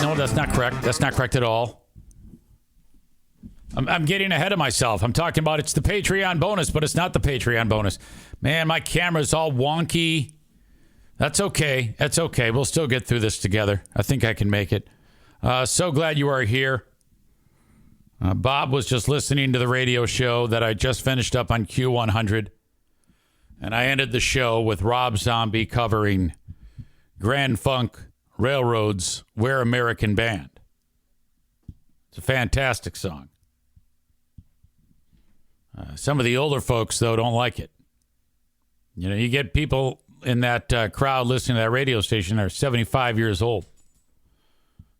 No, that's not correct. That's not correct at all. I'm getting ahead of myself. I'm talking about it's the Patreon bonus, but it's not the Patreon bonus. Man, my camera's all wonky. That's okay. That's okay. We'll still get through this together. I think I can make it. So glad you are here. Bob was just listening to the radio show that I just finished up on Q100. And I ended the show with Rob Zombie covering Grand Funk Railroad's We're American Band. It's a fantastic song. Some of the older folks, though, don't like it. You know, you get people in that crowd listening to that radio station that are 75 years old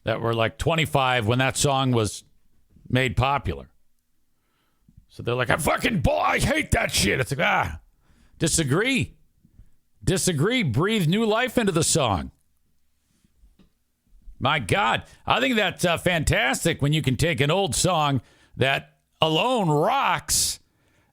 that were like 25 when that song was made popular. So they're like, I hate that shit. It's like, disagree. Breathe new life into the song. My God. I think that's fantastic when you can take an old song that alone rocks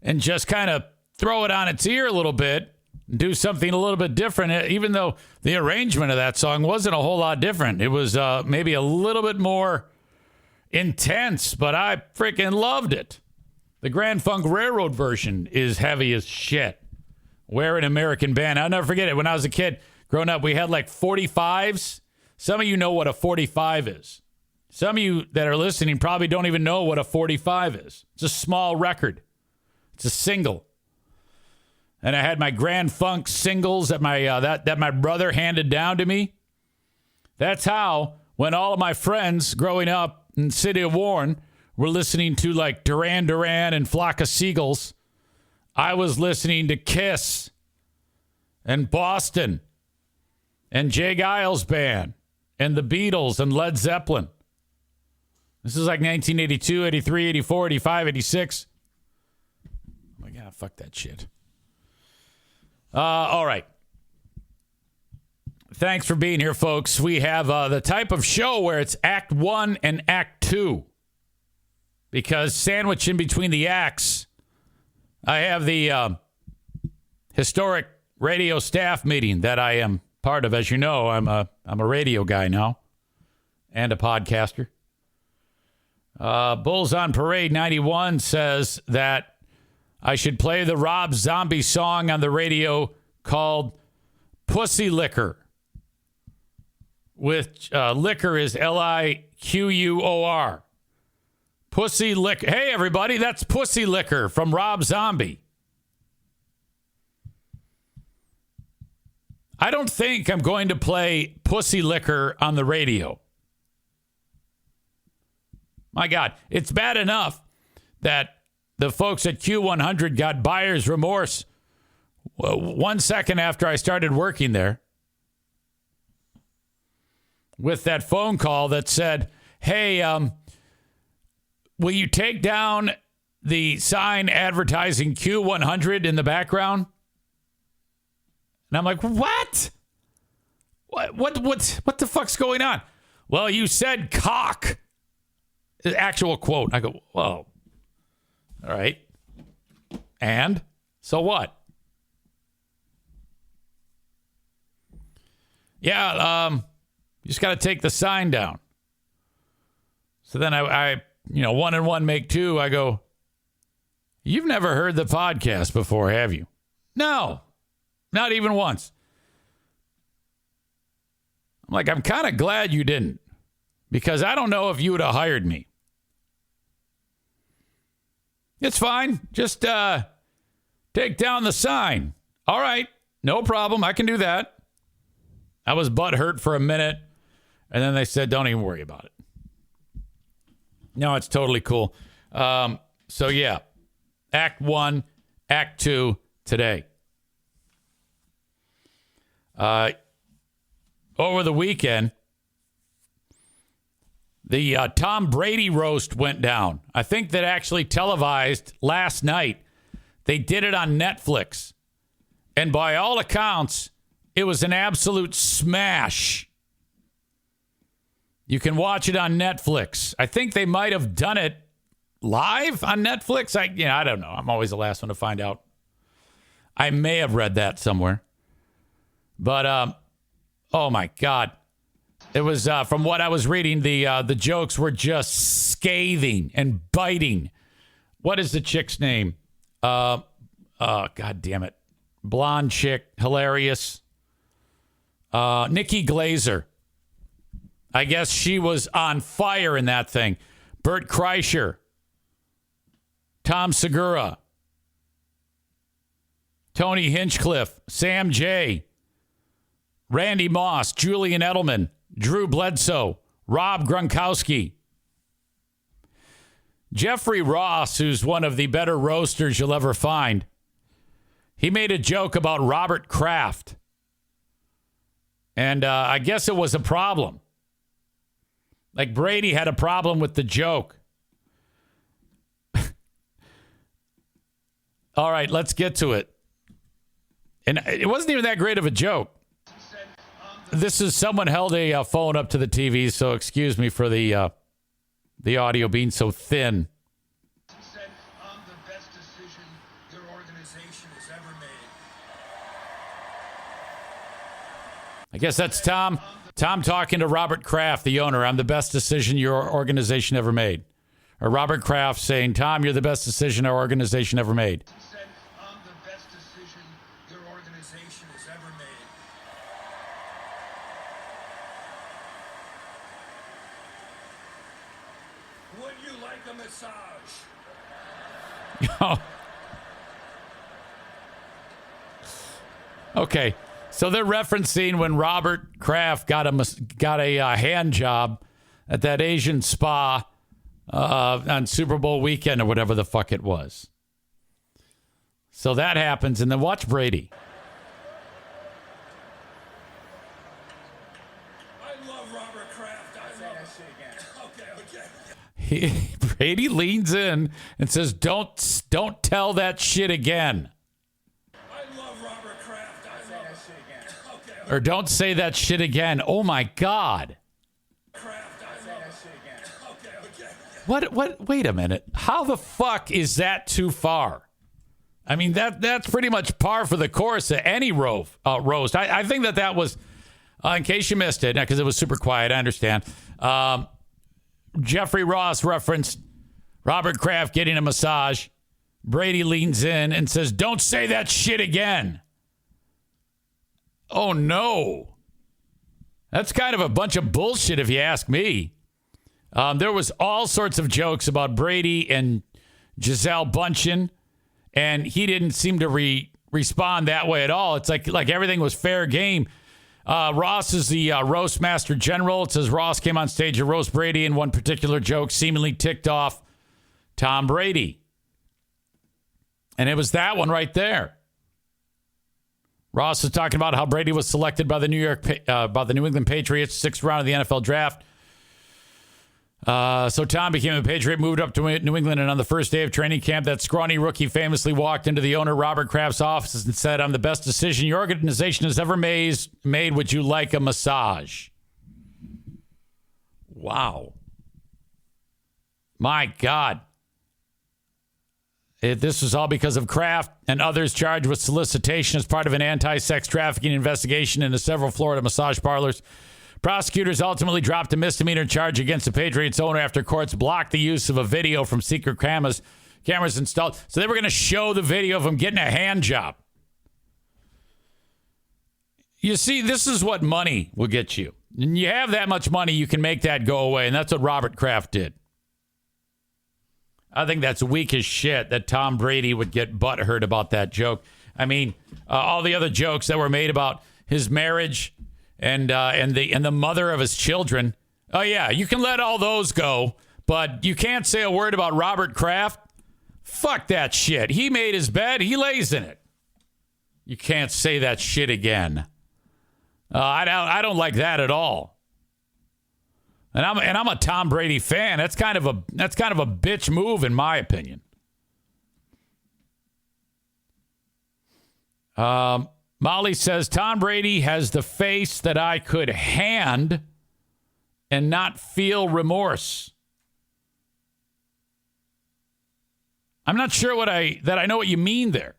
and just kind of throw it on its ear a little bit, do something a little bit different, even though the arrangement of that song wasn't a whole lot different. It was maybe a little bit more intense, but I freaking loved it. The Grand Funk Railroad version is heavy as shit. We're an American Band. I'll never forget it. When I was a kid growing up, we had like 45s. Some of you know what a 45 is. Some of you that are listening probably don't even know what a 45 is. It's a small record. It's a single. And I had my Grand Funk singles that my brother handed down to me. That's how, when all of my friends growing up in the city of Warren were listening to like Duran Duran and Flock of Seagulls, I was listening to Kiss and Boston and Jay Giles Band and the Beatles and Led Zeppelin. This is like 1982, 83, 84, 85, 86. Oh my God, fuck that shit. All right. Thanks for being here, folks. We have the type of show where it's Act 1 and Act 2. Because sandwiched in between the acts, I have the historic radio staff meeting that I am part of. As you know, I'm a radio guy now and a podcaster. Bulls on Parade 91 says that I should play the Rob Zombie song on the radio called Pussy Liquor. With liquor is Liquor. Pussy Liquor. Hey, everybody, that's Pussy Liquor from Rob Zombie. I don't think I'm going to play Pussy Liquor on the radio. My God, it's bad enough that the folks at Q100 got buyer's remorse 1 second after I started working there with that phone call that said, hey, will you take down the sign advertising Q100 in the background? And I'm like, what? What the fuck's going on? Well, you said cock. The actual quote. I go, whoa. All right. And so what? Yeah, you just got to take the sign down. So then I, one and one make two. I go, you've never heard the podcast before, have you? No, not even once. I'm like, I'm kind of glad you didn't, because I don't know if you would have hired me. It's fine. Just take down the sign. All right. No problem. I can do that. I was butthurt for a minute, and then they said, don't even worry about it. No, it's totally cool. So, yeah. Act 1, Act 2 today. Over the weekend, the Tom Brady roast went down. I think that actually televised last night. They did it on Netflix. And by all accounts, it was an absolute smash. You can watch it on Netflix. I think they might have done it live on Netflix. I don't know. I'm always the last one to find out. I may have read that somewhere. But, oh my God. It was from what I was reading. The jokes were just scathing and biting. What is the chick's name? God damn it, blonde chick, hilarious. Nikki Glazer. I guess she was on fire in that thing. Bert Kreischer, Tom Segura, Tony Hinchcliffe, Sam J, Randy Moss, Julian Edelman, Drew Bledsoe, Rob Gronkowski. Jeffrey Ross, who's one of the better roasters you'll ever find, he made a joke about Robert Kraft. And I guess it was a problem. Like Brady had a problem with the joke. All right, let's get to it. And it wasn't even that great of a joke. This is someone held a phone up to the TV, so excuse me for the audio being so thin. He said, "I'm the best decision your organization has ever made." I guess that's Tom. Tom talking to Robert Kraft, the owner. I'm the best decision your organization ever made. Or Robert Kraft saying, Tom, you're the best decision our organization ever made. He said, "I'm the best decision your organization has ever made." Would you like a massage? Okay, so they're referencing when Robert Kraft got a hand job at that Asian spa on Super Bowl weekend or whatever the fuck it was. So that happens, and then watch Brady. I love Robert Kraft. I love that shit again. Okay. Brady leans in and says, "Don't tell that shit again." I love Robert Kraft. I love that shit again. Okay. Or don't say that shit again. Oh my God. Kraft. I love that shit again. Okay. What? Wait a minute. How the fuck is that too far? I mean, that's pretty much par for the course of any roast. I think that was, in case you missed it, because it was super quiet, I understand. Jeffrey Ross referenced Robert Kraft getting a massage. Brady leans in and says, "Don't say that shit again." Oh, no. That's kind of a bunch of bullshit if you ask me. There was all sorts of jokes about Brady and Gisele Bündchen, and he didn't seem to respond that way at all. It's like everything was fair game. Ross is the roast master general. It says Ross came on stage to roast Brady, and one particular joke seemingly ticked off Tom Brady. And it was that one right there. Ross is talking about how Brady was selected by the New England Patriots, 6th round of the NFL draft. So Tom became a Patriot, moved up to New England, and on the first day of training camp, that scrawny rookie famously walked into the owner, Robert Kraft's office and said, "I'm the best decision your organization has ever made. Would you like a massage?" Wow. My God. This was all because of Kraft and others charged with solicitation as part of an anti-sex trafficking investigation into several Florida massage parlors. Prosecutors ultimately dropped a misdemeanor charge against the Patriots owner after courts blocked the use of a video from secret cameras installed. So they were going to show the video of him getting a hand job. You see, this is what money will get you. And you have that much money, you can make that go away. And that's what Robert Kraft did. I think that's weak as shit that Tom Brady would get butthurt about that joke. I mean, all the other jokes that were made about his marriage and the mother of his children. Oh, yeah, you can let all those go, but you can't say a word about Robert Kraft. Fuck that shit. He made his bed. He lays in it. You can't say that shit again. I don't like that at all. And I'm a Tom Brady fan. That's kind of a bitch move, in my opinion. Molly says, Tom Brady has the face that I could hand and not feel remorse. I'm not sure that I know what you mean there.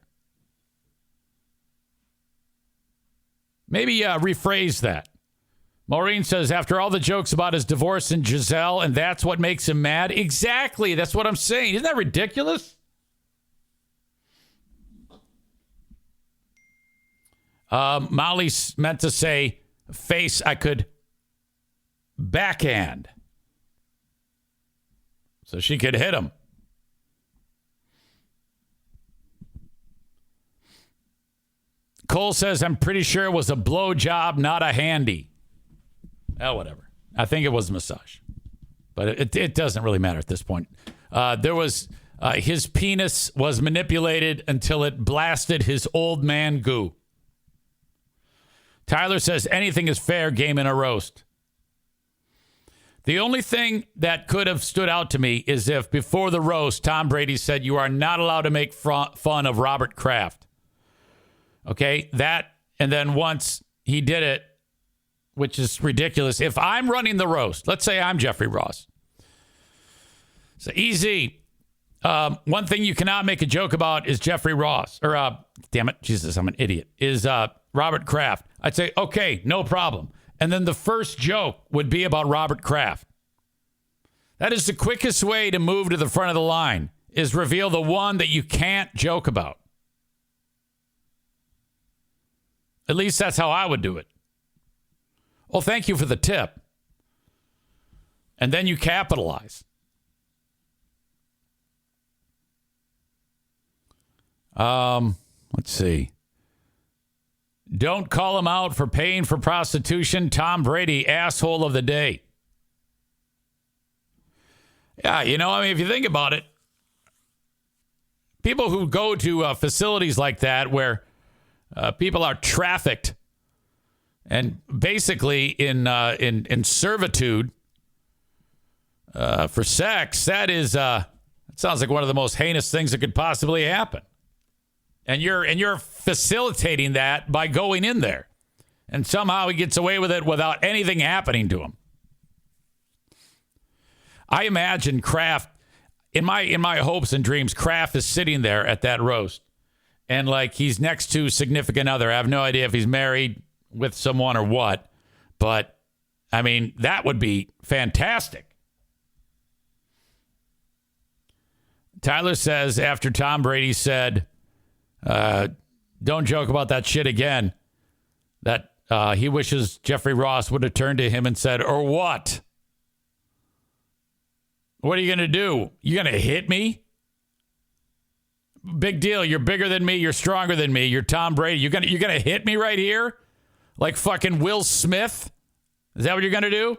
Maybe rephrase that. Maureen says, after all the jokes about his divorce and Giselle, and that's what makes him mad? Exactly. That's what I'm saying. Isn't that ridiculous? Molly meant to say, face I could backhand. So she could hit him. Cole says, I'm pretty sure it was a blow job, not a handy. Oh, whatever. I think it was a massage. But it doesn't really matter at this point. His penis was manipulated until it blasted his old man goo. Tyler says, anything is fair game in a roast. The only thing that could have stood out to me is if before the roast, Tom Brady said, you are not allowed to make fun of Robert Kraft. Okay, that, and then once he did it, which is ridiculous. If I'm running the roast, let's say I'm Jeffrey Ross. So easy. One thing you cannot make a joke about is Jeffrey Ross. Or, damn it, Jesus, I'm an idiot. Is Robert Kraft. I'd say, okay, no problem. And then the first joke would be about Robert Kraft. That is the quickest way to move to the front of the line, is reveal the one that you can't joke about. At least that's how I would do it. Well, thank you for the tip. And then you capitalize. Let's see. Don't call him out for paying for prostitution. Tom Brady, asshole of the day. Yeah, if you think about it, people who go to facilities like that where people are trafficked and basically in servitude for sex, that sounds like one of the most heinous things that could possibly happen. And you're facilitating that by going in there. And somehow he gets away with it without anything happening to him. I imagine Kraft, in my hopes and dreams, Kraft is sitting there at that roast. And like he's next to significant other. I have no idea if he's married with someone or what. But, I mean, that would be fantastic. Tyler says after Tom Brady said, don't joke about that shit again, that he wishes Jeffrey Ross would have turned to him and said, or what? What are you going to do? You going to hit me? Big deal. You're bigger than me. You're stronger than me. You're Tom Brady. You're gonna hit me right here? Like fucking Will Smith? Is that what you're going to do?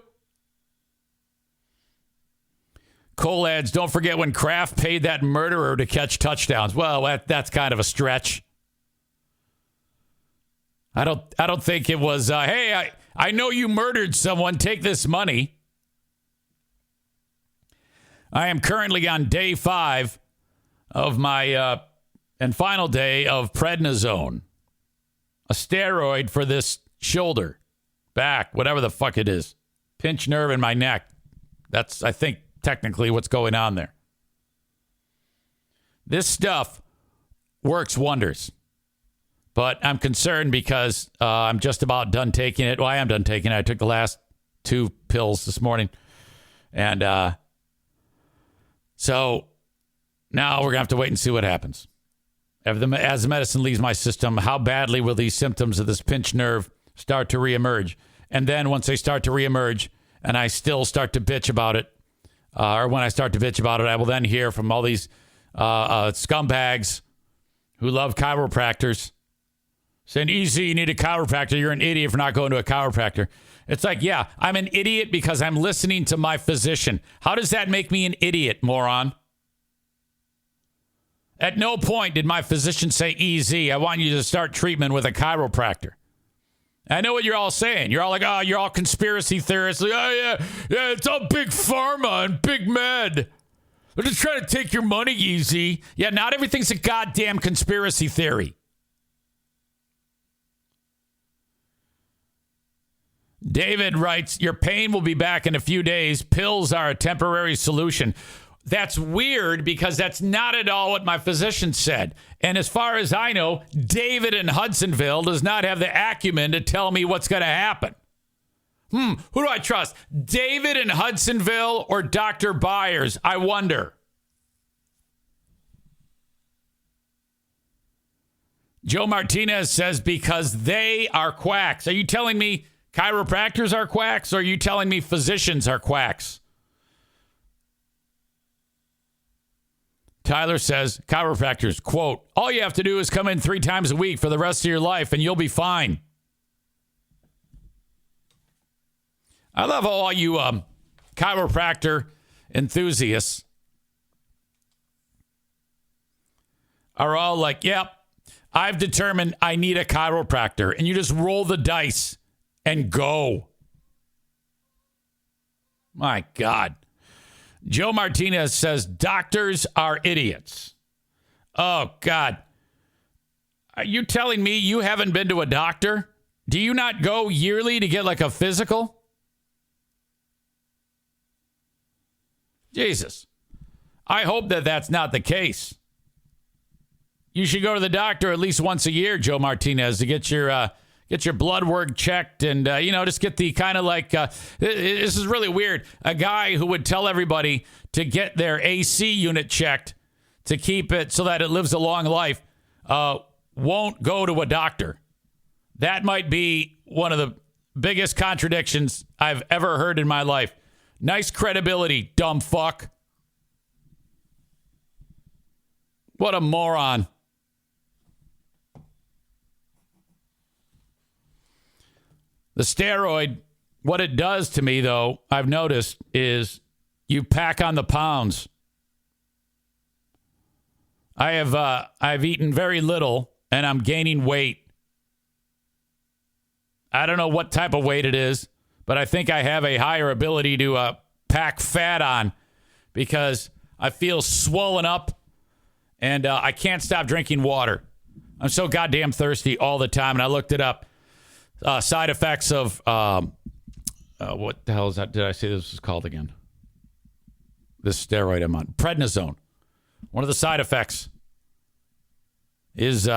Cole adds, don't forget when Kraft paid that murderer to catch touchdowns. Well, that's kind of a stretch. I don't think it was, hey, I know you murdered someone. Take this money. I am currently on day 5 of my and final day of prednisone, a steroid for this shoulder, back, whatever the fuck it is, pinched nerve in my neck. That's, I think, technically what's going on there. This stuff works wonders, but I'm concerned because I'm just about done taking it. Well, I am done taking it. I took the last 2 pills this morning, and so now we're going to have to wait and see what happens. As the medicine leaves my system, how badly will these symptoms of this pinched nerve start to reemerge? And then once they start to reemerge and I still start to bitch about it, or when I start to bitch about it, I will then hear from all these scumbags who love chiropractors saying, easy, you need a chiropractor. You're an idiot for not going to a chiropractor. It's like, yeah, I'm an idiot because I'm listening to my physician. How does that make me an idiot, moron? At no point did my physician say, easy, I want you to start treatment with a chiropractor. I know what you're all saying. You're all like, oh, you're all conspiracy theorists. Like, oh, yeah, it's all big pharma and big med. They're just trying to take your money easy. Yeah, not everything's a goddamn conspiracy theory. David writes, your pain will be back in a few days. Pills are a temporary solution. That's weird because that's not at all what my physician said. And as far as I know, David in Hudsonville does not have the acumen to tell me what's going to happen. Who do I trust? David in Hudsonville or Dr. Byers? I wonder. Joe Martinez says because they are quacks. Are you telling me chiropractors are quacks, or are you telling me physicians are quacks? Tyler says chiropractors, quote, all you have to do is come in 3 times a week for the rest of your life and you'll be fine. I love all you chiropractor enthusiasts are all like, yep, I've determined I need a chiropractor. And you just roll the dice and go. My God. Joe Martinez says doctors are idiots. Oh, God. Are you telling me you haven't been to a doctor? Do you not go yearly to get like a physical? Jesus. I hope that that's not the case. You should go to the doctor at least once a year, Joe Martinez, to get your blood work checked and, just get the kind of like, this is really weird. A guy who would tell everybody to get their AC unit checked to keep it so that it lives a long life won't go to a doctor. That might be one of the biggest contradictions I've ever heard in my life. Nice credibility, dumb fuck. What a moron. The steroid, what it does to me, though, I've noticed, is you pack on the pounds. I've eaten very little, and I'm gaining weight. I don't know what type of weight it is, but I think I have a higher ability to pack fat on because I feel swollen up, and I can't stop drinking water. I'm so goddamn thirsty all the time, and I looked it up. Side effects of, what the hell is that? Did I say this was called again? This steroid I'm on. Prednisone. One of the side effects is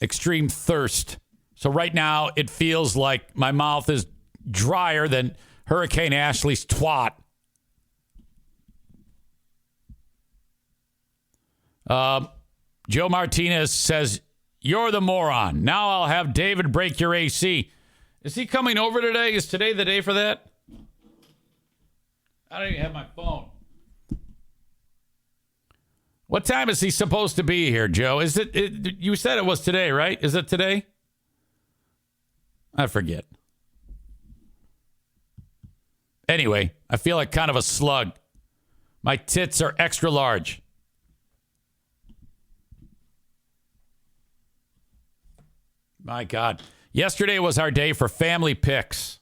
extreme thirst. So right now it feels like my mouth is drier than Hurricane Ashley's twat. Joe Martinez says, you're the moron. Now I'll have David break your AC. Is he coming over today? Is today the day for that? I don't even have my phone. What time is he supposed to be here, Joe? Is it you said it was today, right? Is it today? I forget. Anyway, I feel like kind of a slug. My tits are extra large. My God. Yesterday was our day for family pics.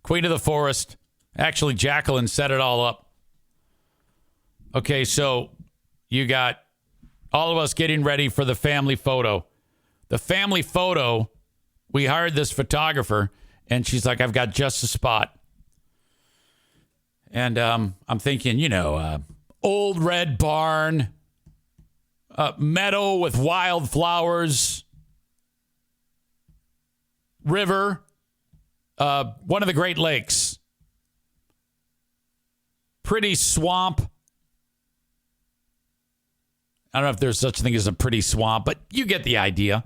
Queen of the Forest. Actually, Jacqueline set it all up. Okay, so you got all of us getting ready for the family photo. The family photo, we hired this photographer, and she's like, I've got just a spot. And I'm thinking, old red barn, meadow with wildflowers, river, one of the Great Lakes, pretty swamp. I don't know if there's such a thing as a pretty swamp, but you get the idea.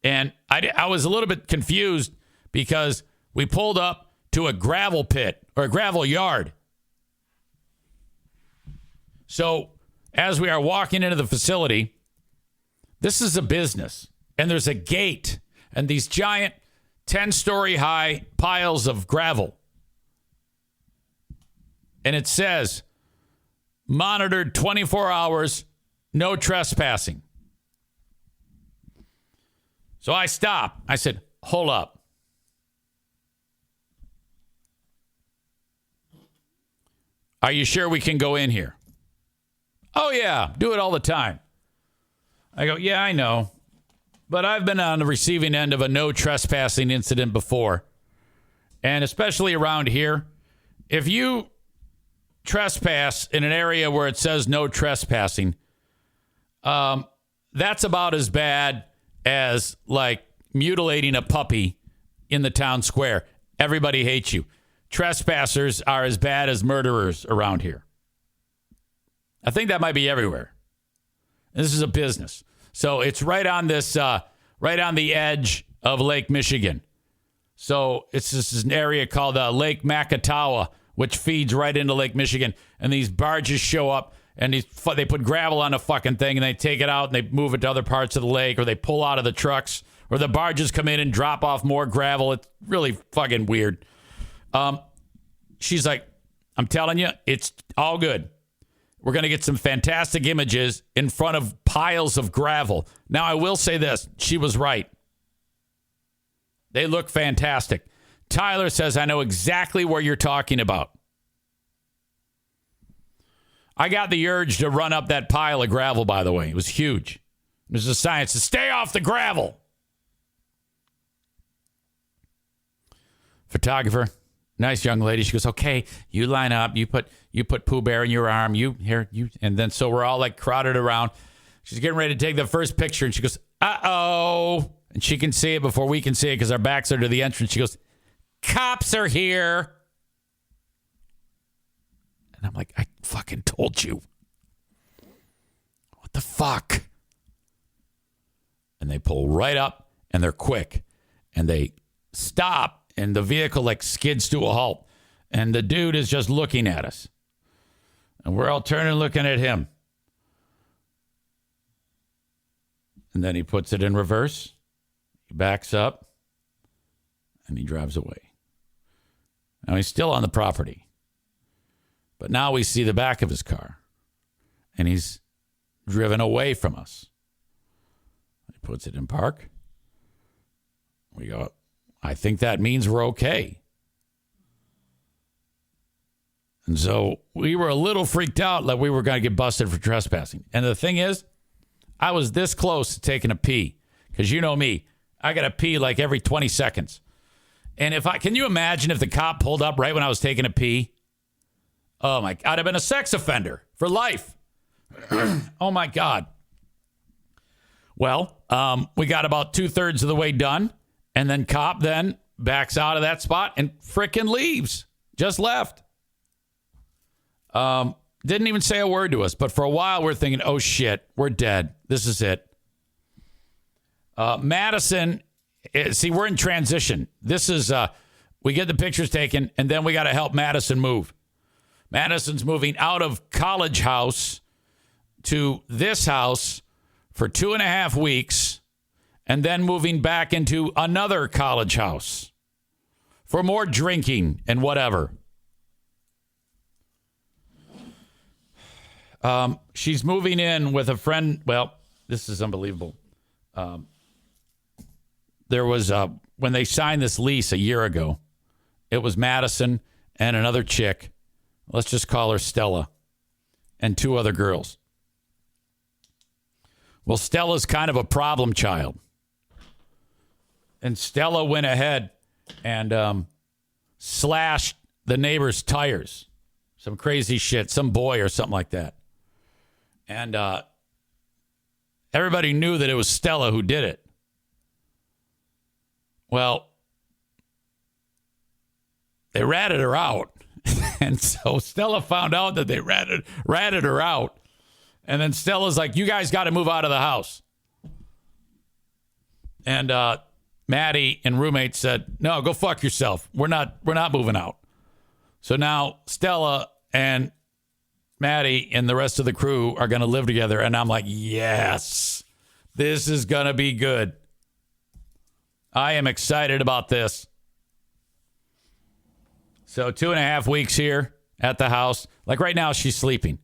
And I was a little bit confused because we pulled up to a gravel pit or a gravel yard. So as we are walking into the facility, this is a business, and there's a gate and these giant 10-story high piles of gravel. And it says, monitored 24 hours, no trespassing. So I stopped. I said, hold up. Are you sure we can go in here? Oh, yeah, do it all the time. I go, yeah, I know. But I've been on the receiving end of a no trespassing incident before. And especially around here, if you trespass in an area where it says no trespassing, that's about as bad as like mutilating a puppy in the town square. Everybody hates you. Trespassers are as bad as murderers around here. I think that might be everywhere. This is a business. So it's right on this, right on the edge of Lake Michigan. So this is an area called Lake Makatawa, which feeds right into Lake Michigan. And these barges show up and they put gravel on a fucking thing and they take it out and they move it to other parts of the lake, or they pull out of the trucks, or the barges come in and drop off more gravel. It's really fucking weird. She's like, I'm telling you, it's all good. We're going to get some fantastic images in front of piles of gravel. Now, I will say this. She was right. They look fantastic. Tyler says, I know exactly where you're talking about. I got the urge to run up that pile of gravel, by the way. It was huge. There's a sign that says, stay off the gravel. Photographer, nice young lady. She goes, okay, you line up. You put Pooh Bear in your arm. And then so we're all like crowded around. She's getting ready to take the first picture, and she goes, uh-oh. And she can see it before we can see it because our backs are to the entrance. She goes, cops are here. And I'm like, I fucking told you. What the fuck? And they pull right up, and they're quick. And they stop, and the vehicle like skids to a halt. And the dude is just looking at us. And we're all turning looking at him. And then he puts it in reverse. He backs up. And he drives away. Now he's still on the property. But now we see the back of his car. And he's driven away from us. He puts it in park. We go, I think that means we're okay. And so we were a little freaked out that we were going to get busted for trespassing. And the thing is, I was this close to taking a pee. Because you know me, I got to pee like every 20 seconds. And can you imagine if the cop pulled up right when I was taking a pee? Oh my, I'd have been a sex offender for life. Oh my God. Well, we got about 2/3 of the way done. And then cop then backs out of that spot and frickin' leaves. Just left. Didn't even say a word to us. But for a while, we're thinking, oh, shit, we're dead. This is it. Madison, see, we're in transition. This is, we get the pictures taken, and then we got to help Madison move. Madison's moving out of college house to this house for 2.5 weeks, and then moving back into another college house for more drinking and whatever. She's moving in with a friend. Well, this is unbelievable. There was, when they signed this lease a year ago, it was Madison and another chick. Let's just call her Stella, and 2 other girls. Well, Stella's kind of a problem child. And Stella went ahead and slashed the neighbor's tires. Some crazy shit, some boy or something like that. And everybody knew that it was Stella who did it. Well, they ratted her out. And so Stella found out that they ratted her out. And then Stella's like, you guys got to move out of the house. And Maddie and roommate said, no, go fuck yourself. We're not moving out. So now Stella and Maddie and the rest of the crew are going to live together. And I'm like, yes, this is going to be good. I am excited about this. So 2.5 weeks here at the house. Like right now, she's sleeping.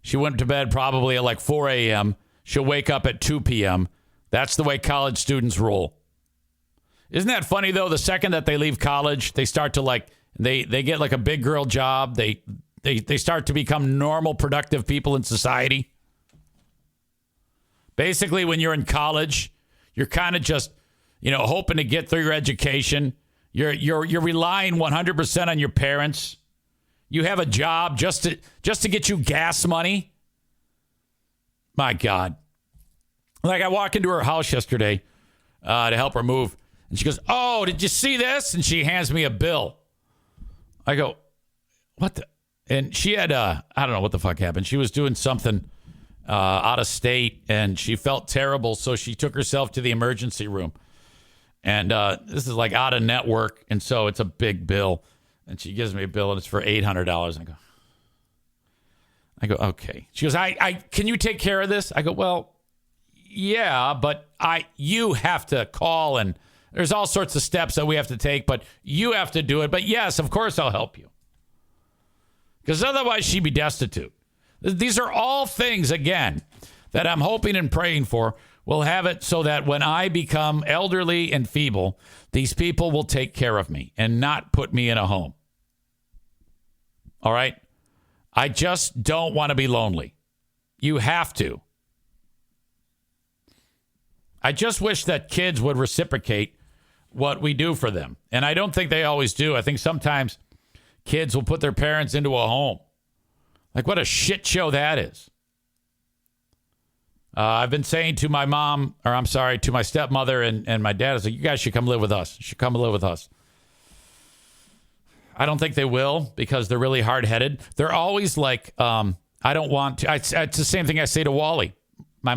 She went to bed probably at like 4 a.m. She'll wake up at 2 p.m. That's the way college students roll. Isn't that funny, though? The second that they leave college, they start to like, they get like a big girl job. They start to become normal, productive people in society. Basically, when you're in college, you're kind of just, hoping to get through your education. You're relying 100% on your parents. You have a job just to get you gas money. My God. Like I walked into her house yesterday to help her move. And she goes, "Oh, did you see this?" And she hands me a bill. I go, "What the?" And she had, I don't know what the fuck happened. She was doing something out of state, and she felt terrible, so she took herself to the emergency room. And this is like out of network, and so it's a big bill. And she gives me a bill, and it's for $800. I go, okay. She goes, I can you take care of this? I go, well, yeah, but you have to call, and there's all sorts of steps that we have to take, but you have to do it. But yes, of course I'll help you. Because otherwise she'd be destitute. These are all things, again, that I'm hoping and praying for will have it so that when I become elderly and feeble, these people will take care of me and not put me in a home. All right? I just don't want to be lonely. You have to. I just wish that kids would reciprocate what we do for them. And I don't think they always do. I think sometimes kids will put their parents into a home. Like, what a shit show that is. I've been saying to my mom, or I'm sorry, to my stepmother and my dad, I was like, you guys should come live with us. You should come live with us. I don't think they will because they're really hard-headed. They're always like, I don't want to. It's the same thing I say to Wally, my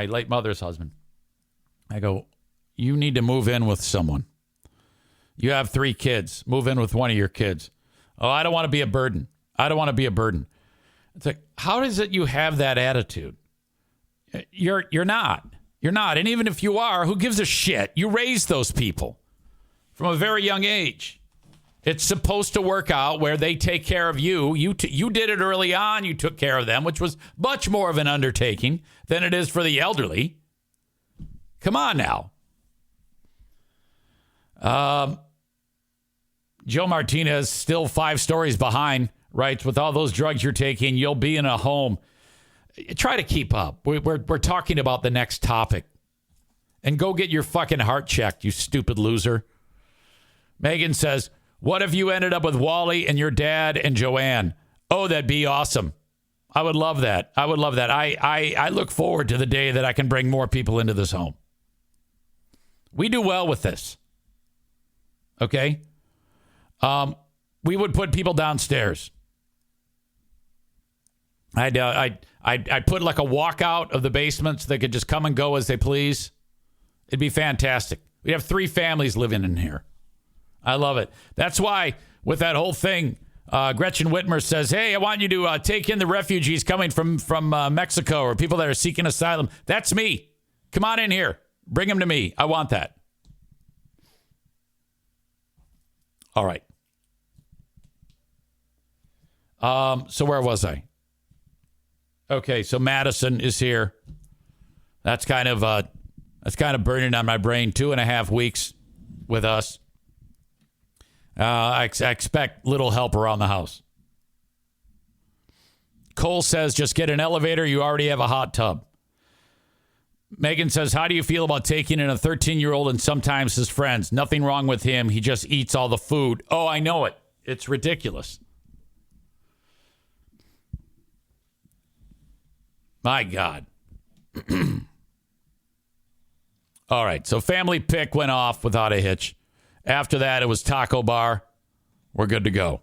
late mother's husband. I go, you need to move in with someone. You have 3 kids. Move in with one of your kids. Oh, I don't want to be a burden. I don't want to be a burden. It's like, how is it you have that attitude? You're not. You're not. And even if you are, who gives a shit? You raised those people from a very young age. It's supposed to work out where they take care of you. You did it early on. You took care of them, which was much more of an undertaking than it is for the elderly. Come on now. Joe Martinez, still 5 stories behind, writes, with all those drugs you're taking, you'll be in a home. Try to keep up. We're talking about the next topic. And go get your fucking heart checked, you stupid loser. Megan says, what if you ended up with Wally and your dad and Joanne? Oh, that'd be awesome. I would love that. I would love that. I look forward to the day that I can bring more people into this home. We do well with this. Okay? We would put people downstairs. I'd put like a walkout of the basement so they could just come and go as they please. It'd be fantastic. We have 3 families living in here. I love it. That's why with that whole thing, Gretchen Whitmer says, hey, I want you to take in the refugees coming from Mexico or people that are seeking asylum. That's me. Come on in here. Bring them to me. I want that. All right. So where was I? Okay, so Madison is here. That's kind of burning on my brain. 2.5 weeks with us. I expect little help around the house. Cole says, just get an elevator. You already have a hot tub. Megan says, how do you feel about taking in a 13-year-old and sometimes his friends? Nothing wrong with him. He just eats all the food. Oh, I know it. It's ridiculous. My God. All right. So family pick went off without a hitch. After that, it was taco bar. We're good to go.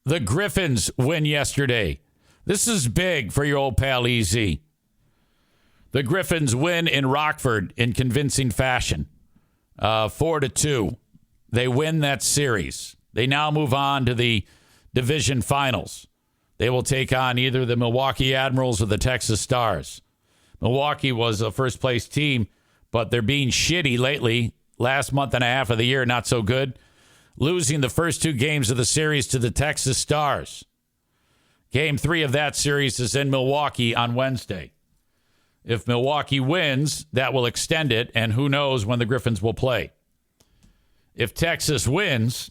The Griffins win yesterday. This is big for your old pal EZ. The Griffins win in Rockford in convincing fashion. 4-2. They win that series. They now move on to the division finals. They will take on either the Milwaukee Admirals or the Texas Stars. Milwaukee was a first-place team, but they're being shitty lately. Last month and a half of the year, not so good. Losing the first 2 games of the series to the Texas Stars. Game 3 of that series is in Milwaukee on Wednesday. If Milwaukee wins, that will extend it, and who knows when the Griffins will play. If Texas wins,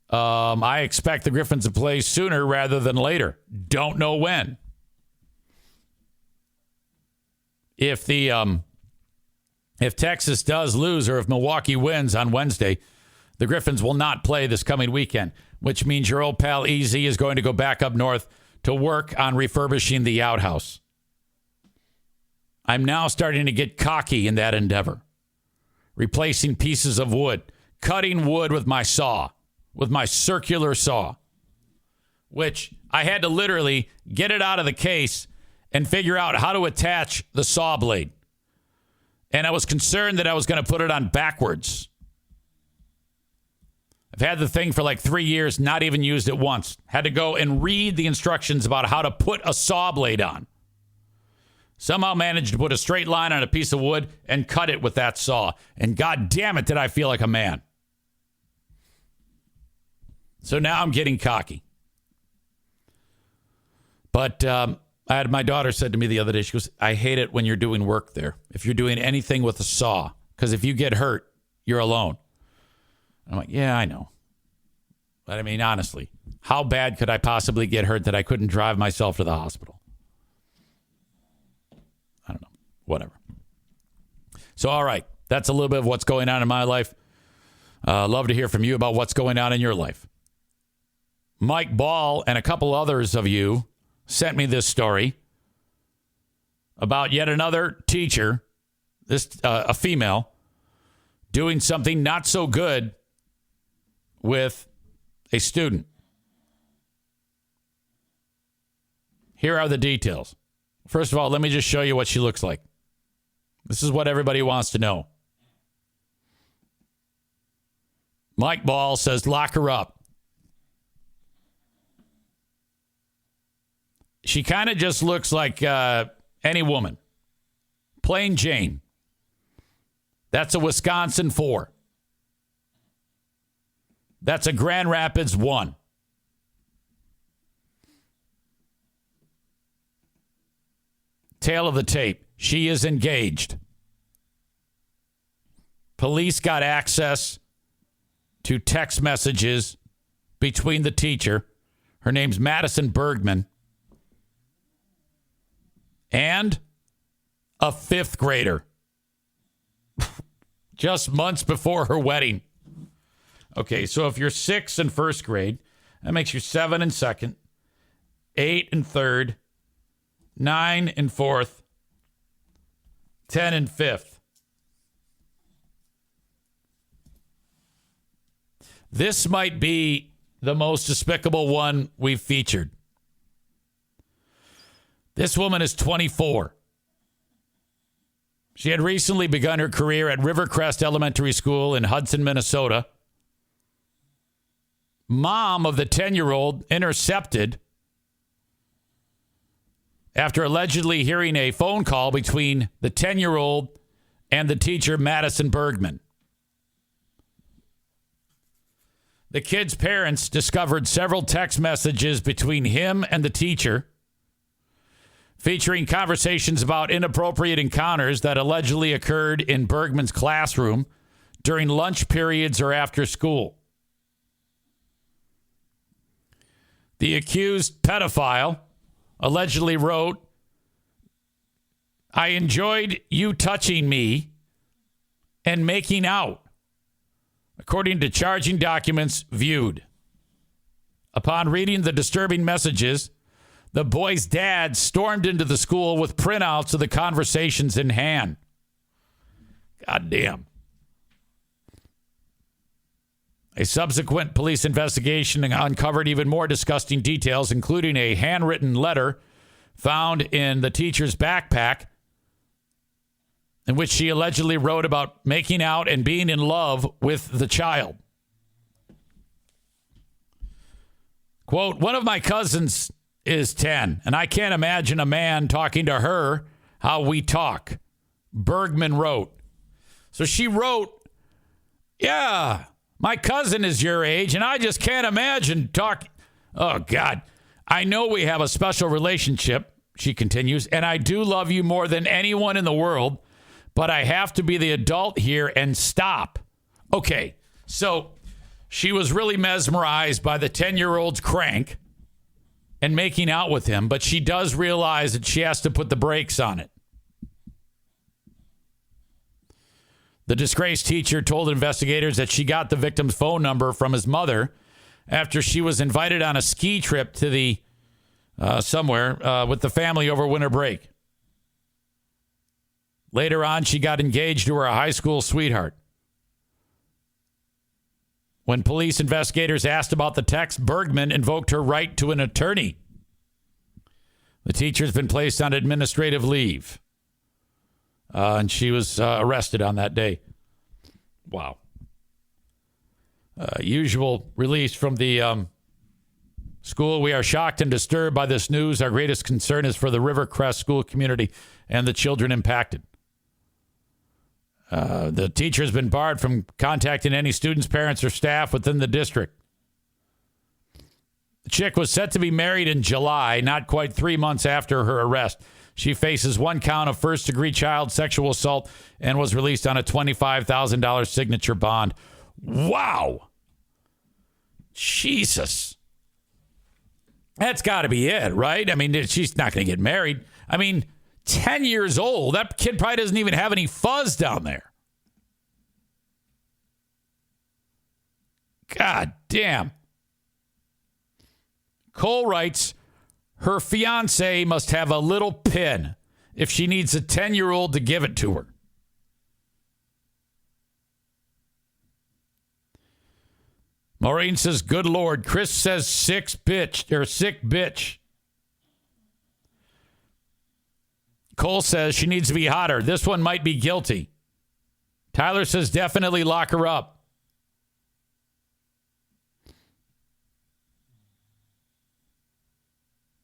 I expect the Griffins to play sooner rather than later. Don't know when. If Texas does lose or if Milwaukee wins on Wednesday, the Griffins will not play this coming weekend, which means your old pal EZ is going to go back up north to work on refurbishing the outhouse. I'm now starting to get cocky in that endeavor, replacing pieces of wood, cutting wood with my saw, with my circular saw, which I had to literally get it out of the case and figure out how to attach the saw blade. And I was concerned that I was going to put it on backwards. I've had the thing for like 3 years, not even used it once. Had to go and read the instructions about how to put a saw blade on. Somehow managed to put a straight line on a piece of wood and cut it with that saw. And god damn it, did I feel like a man. So now I'm getting cocky. But my daughter said to me the other day, she goes, I hate it when you're doing work there. If you're doing anything with a saw, because if you get hurt, you're alone. I'm like, yeah, I know. But I mean, honestly, how bad could I possibly get hurt that I couldn't drive myself to the hospital? I don't know. Whatever. So, all right. That's a little bit of what's going on in my life. Love to hear from you about what's going on in your life. Mike Ball and a couple others of you sent me this story about yet another teacher, a female, doing something not so good with a student. Here are the details. First of all, let me just show you what she looks like. This is what everybody wants to know. Mike Ball says, lock her up. She kind of just looks like any woman. Plain Jane. That's a Wisconsin 4. That's a Grand Rapids 1. Tail of the tape. She is engaged. Police got access to text messages between the teacher. Her name's Madison Bergman. And a 5th grader. Just months before her wedding. Okay, so if you're 6 in 1st grade, that makes you 7 in 2nd, 8 in 3rd, 9 in 4th, 10 in 5th. This might be the most despicable one we've featured. This woman is 24. She had recently begun her career at Rivercrest Elementary School in Hudson, Minnesota. Mom of the 10-year-old intercepted after allegedly hearing a phone call between the 10-year-old and the teacher, Madison Bergman. The kid's parents discovered several text messages between him and the teacher, featuring conversations about inappropriate encounters that allegedly occurred in Bergman's classroom during lunch periods or after school. The accused pedophile allegedly wrote, I enjoyed you touching me and making out, according to charging documents viewed. Upon reading the disturbing messages, the boy's dad stormed into the school with printouts of the conversations in hand. God damn. A subsequent police investigation uncovered even more disgusting details, including a handwritten letter found in the teacher's backpack in which she allegedly wrote about making out and being in love with the child. Quote, one of my cousins is 10, and I can't imagine a man talking to her how we talk, Bergman wrote. So she wrote, yeah, my cousin is your age, and I just can't imagine talking. Oh, God. I know we have a special relationship, she continues, and I do love you more than anyone in the world, but I have to be the adult here and stop. Okay, so she was really mesmerized by the 10-year-old's crank and making out with him, but she does realize that she has to put the brakes on it. The disgraced teacher told investigators that she got the victim's phone number from his mother after she was invited on a ski trip to the somewhere with the family over winter break. Later on, she got engaged to her high school sweetheart. When police investigators asked about the text, Bergman invoked her right to an attorney. The teacher's been placed on administrative leave. And she was arrested on that day. Wow. Usual release from the school. We are shocked and disturbed by this news. Our greatest concern is for the Rivercrest school community and the children impacted. The teacher has been barred from contacting any students, parents, or staff within the district. The chick was set to be married in July, not quite 3 months after her arrest. She faces 1 count of first-degree child sexual assault and was released on a $25,000 signature bond. Wow. Jesus. That's got to be it, right? I mean, she's not going to get married. I mean, 10 years old. That kid probably doesn't even have any fuzz down there. God damn. Cole writes, her fiance must have a little pin if she needs a 10-year-old to give it to her. Maureen says, good Lord. Chris says sick bitch. Cole says she needs to be hotter. This one might be guilty. Tyler says definitely lock her up.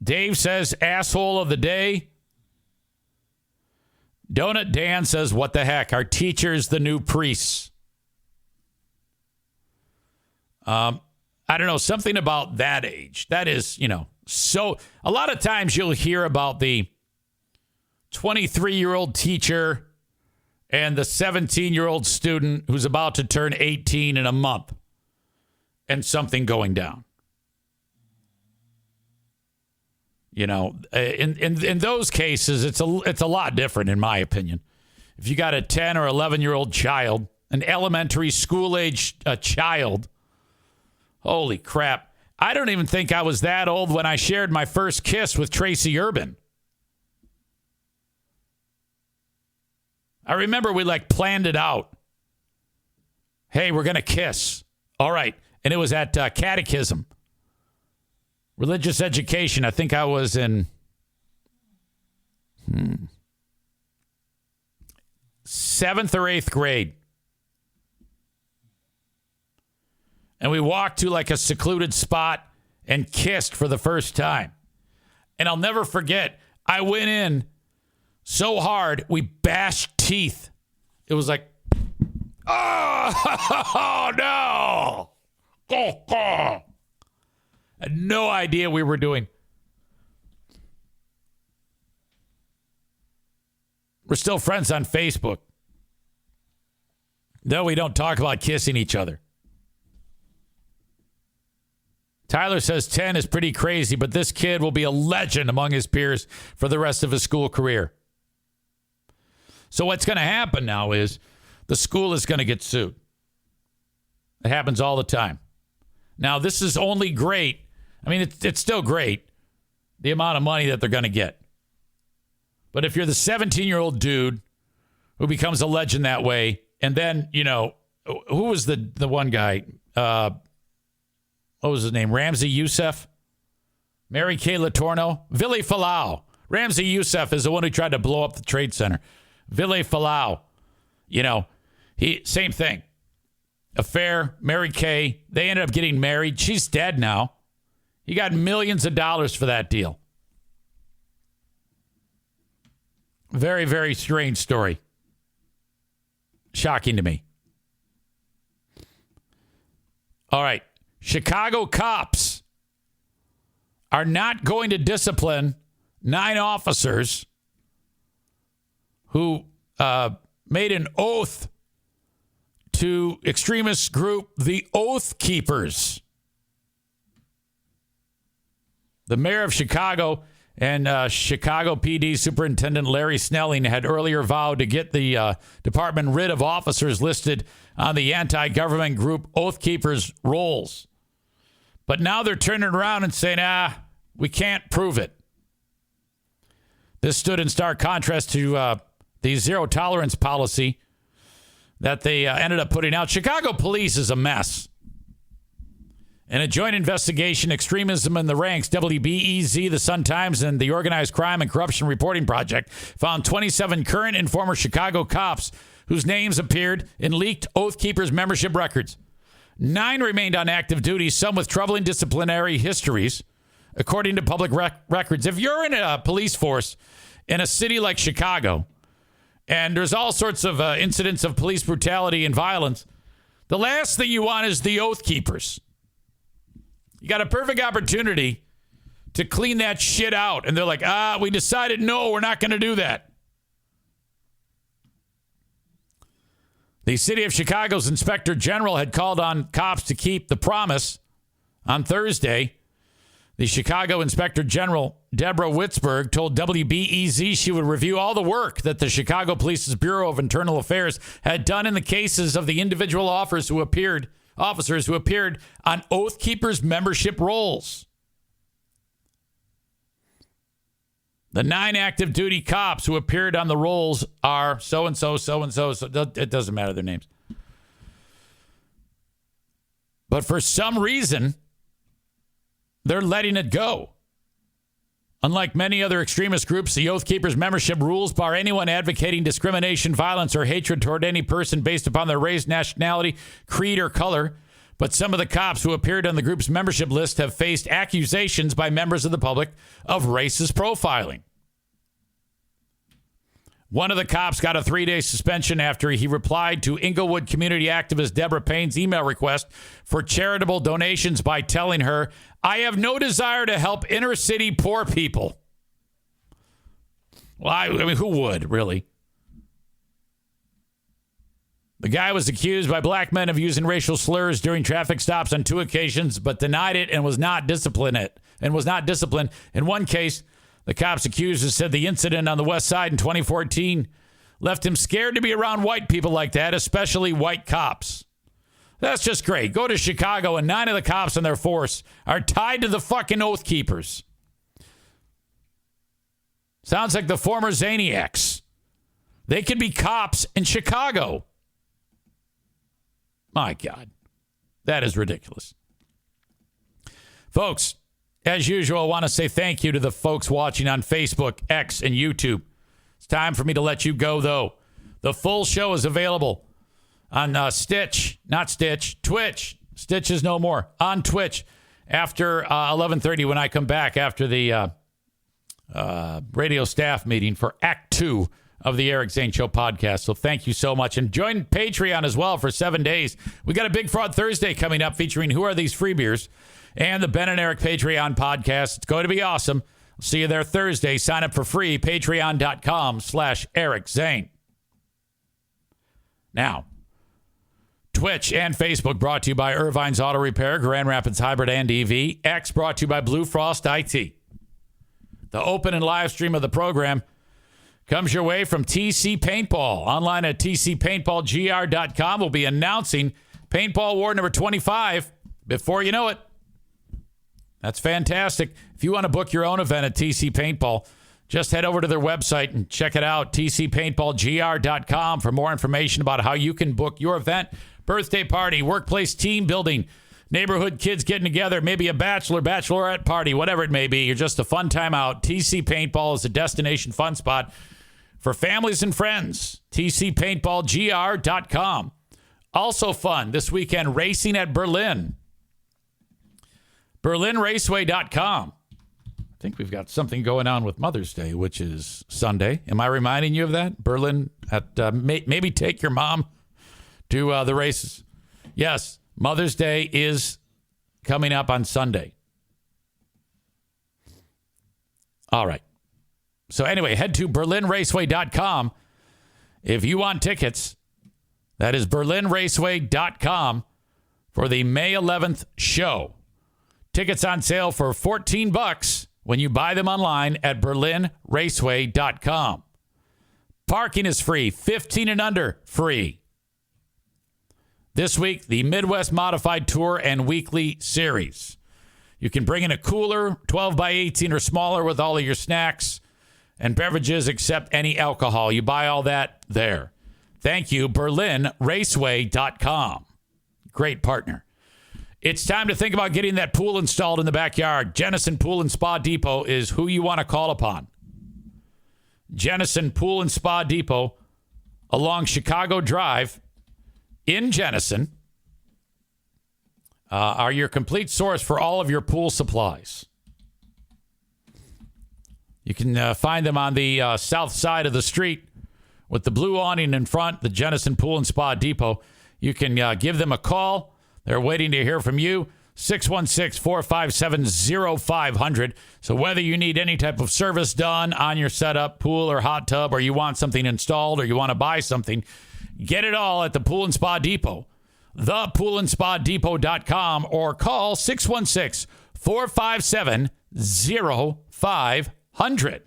Dave says asshole of the day. Donut Dan says what the heck? Our teacher's the new priests. I don't know, something about that age. That is, so a lot of times you'll hear about the 23-year-old teacher and the 17-year-old student who's about to turn 18 in a month and something going down. In those cases, it's a lot different, in my opinion. If you got a 10 or 11-year-old child, an elementary school age child, holy crap. I don't even think I was that old when I shared my first kiss with Tracy Urban. I remember we planned it out. Hey, we're going to kiss. All right. And it was at catechism. Religious education. I think I was in 7th or 8th grade. And we walked to a secluded spot and kissed for the first time. And I'll never forget, I went in so hard, we bashed teeth. It was like, oh no. I had no idea we were doing. We're still friends on Facebook. Though we don't talk about kissing each other. Tyler says 10 is pretty crazy, but this kid will be a legend among his peers for the rest of his school career. So what's going to happen now is the school is going to get sued. It happens all the time. Now, this is only great. I mean, it's still great, the amount of money that they're going to get. But if you're the 17-year-old dude who becomes a legend that way, and then, who was the one guy? What was his name? Ramsey Youssef? Mary Kay Letourneau? Ville Falau. Ramsey Youssef is the one who tried to blow up the Trade Center. Ville Falau. Same thing. Affair, Mary Kay. They ended up getting married. She's dead now. He got millions of dollars for that deal. Very, very strange story. Shocking to me. All right. Chicago cops are not going to discipline 9 officers who made an oath to extremist group, the Oath Keepers. The mayor of Chicago and Chicago PD Superintendent Larry Snelling had earlier vowed to get the department rid of officers listed on the anti-government group Oath Keepers rolls. But now they're turning around and saying, we can't prove it. This stood in stark contrast to the zero tolerance policy that they ended up putting out. Chicago police is a mess. In a joint investigation, Extremism in the Ranks, WBEZ, the Sun-Times, and the Organized Crime and Corruption Reporting Project found 27 current and former Chicago cops whose names appeared in leaked Oath Keepers membership records. 9 remained on active duty, some with troubling disciplinary histories, according to public records. If you're in a police force in a city like Chicago, and there's all sorts of incidents of police brutality and violence, the last thing you want is the Oath Keepers. You got a perfect opportunity to clean that shit out. And they're like, we decided, no, we're not going to do that. The city of Chicago's inspector general had called on cops to keep the promise on Thursday. The Chicago inspector general, Deborah Witzberg, told WBEZ she would review all the work that the Chicago Police's Bureau of Internal Affairs had done in the cases of the individual officers who appeared on Oath Keepers membership rolls. The 9 active duty cops who appeared on the rolls are so-and-so, so-and-so. So it doesn't matter their names. But for some reason, they're letting it go. Unlike many other extremist groups, the Oath Keepers membership rules bar anyone advocating discrimination, violence, or hatred toward any person based upon their race, nationality, creed, or color. But some of the cops who appeared on the group's membership list have faced accusations by members of the public of racist profiling. One of the cops got a 3-day suspension after he replied to Inglewood community activist Deborah Payne's email request for charitable donations by telling her, "I have no desire to help inner city poor people." Well, I mean, who would, really? The guy was accused by black men of using racial slurs during traffic stops on 2 occasions, but denied it and was not disciplined. In one case, the cops accusers said the incident on the West Side in 2014 left him scared to be around white people like that, especially white cops. That's just great. Go to Chicago, and 9 of the cops on their force are tied to the fucking Oath Keepers. Sounds like the former Zaniacs. They could be cops in Chicago. My God, that is ridiculous. Folks, as usual, I want to say thank you to the folks watching on Facebook, X, and YouTube. It's time for me to let you go, though. The full show is available on Twitch. Stitch is no more. On Twitch after 11:30 when I come back after the radio staff meeting for Act 2 of the Eric Zane Show podcast. So thank you so much. And join Patreon as well for 7 days. We got a Big Fraud Thursday coming up featuring Who Are These Free Beers and the Ben and Eric Patreon podcast. It's going to be awesome. I'll see you there Thursday. Sign up for free. Patreon.com/Eric Zane. Now, Twitch and Facebook brought to you by Irvine's Auto Repair, Grand Rapids Hybrid and EV. X brought to you by Blue Frost IT. The open and live stream of the program comes your way from TC Paintball. Online at tcpaintballgr.com. We'll be announcing Paintball Award number 25 before you know it. That's fantastic. If you want to book your own event at TC Paintball, just head over to their website and check it out, tcpaintballgr.com, for more information about how you can book your event, birthday party, workplace team building, neighborhood kids getting together, maybe a bachelorette party, whatever it may be. You're just a fun time out. TC Paintball is a destination fun spot for families and friends. tcpaintballgr.com. Also fun this weekend, racing at Berlin. BerlinRaceway.com. I think we've got something going on with Mother's Day, which is Sunday. Am I reminding you of that? Berlin, at maybe take your mom to the races. Yes, Mother's Day is coming up on Sunday. All right. So anyway, head to BerlinRaceway.com if you want tickets. That is BerlinRaceway.com for the May 11th show. Tickets on sale for $14 when you buy them online at BerlinRaceway.com. Parking is free. 15 and under, free. This week, the Midwest Modified Tour and Weekly Series. You can bring in a cooler, 12 by 18 or smaller with all of your snacks. and beverages except any alcohol. You buy all that there. Thank you, BerlinRaceway.com. Great partner. It's time to think about getting that pool installed in the backyard. Jennison Pool and Spa Depot is who you want to call upon. Jennison Pool and Spa Depot along Chicago Drive in Jennison are your complete source for all of your pool supplies. You can find them on the south side of the street with the blue awning in front, the Jennison Pool and Spa Depot. You can give them a call. They're waiting to hear from you. 616-457-0500. So whether you need any type of service done on your setup, pool or hot tub, or you want something installed, or you want to buy something, get it all at the Pool and Spa Depot. ThePoolandSpaDepot.com or call 616-457-0500.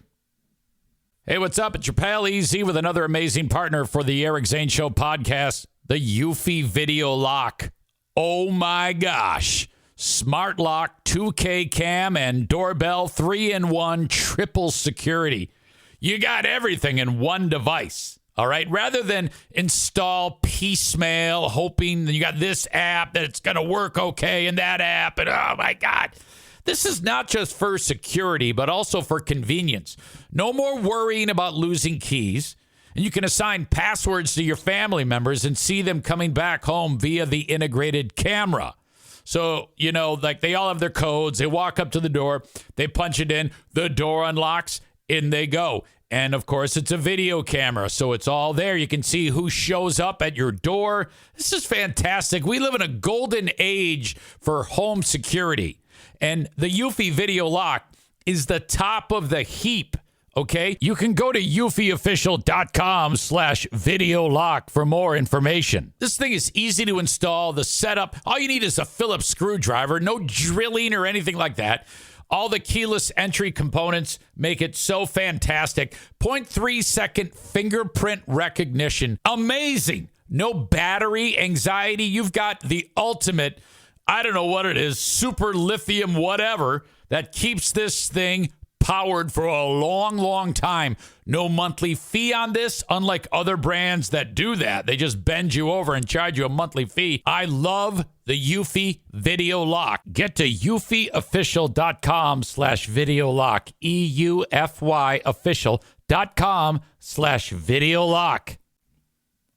Hey, what's up? It's your pal EZ with another amazing partner for the Eric Zane Show podcast, the Eufy Video Lock. Oh my gosh. Smart lock, 2K cam, and doorbell, 3-in-1 triple security. You got everything in one device, all right? Rather than install piecemeal, hoping that you got this app, that it's going to work okay, and that app, and oh my God. This is not just for security, but also for convenience. No more worrying about losing keys. And you can assign passwords to your family members and see them coming back home via the integrated camera. So, you know, like they all have their codes. They walk up to the door. They punch it in. The door unlocks. In they go. And, of course, it's a video camera. So it's all there. You can see who shows up at your door. This is fantastic. We live in a golden age for home security. And the Eufy Video Lock is the top of the heap. Okay, you can go to eufyofficial.com/video lock for more information. This thing is easy to install. The setup, all you need is a Phillips screwdriver, no drilling or anything like that. All the keyless entry components make it so fantastic. 0.3 second fingerprint recognition. Amazing. No battery anxiety. You've got the ultimate, I don't know what it is, super lithium whatever that keeps this thing powered for a long, long time. No monthly fee on this, unlike other brands that do that. They just bend you over and charge you a monthly fee. I love the Eufy Video Lock. Get to eufyofficial.com/video lock. EUFY official.com/video lock.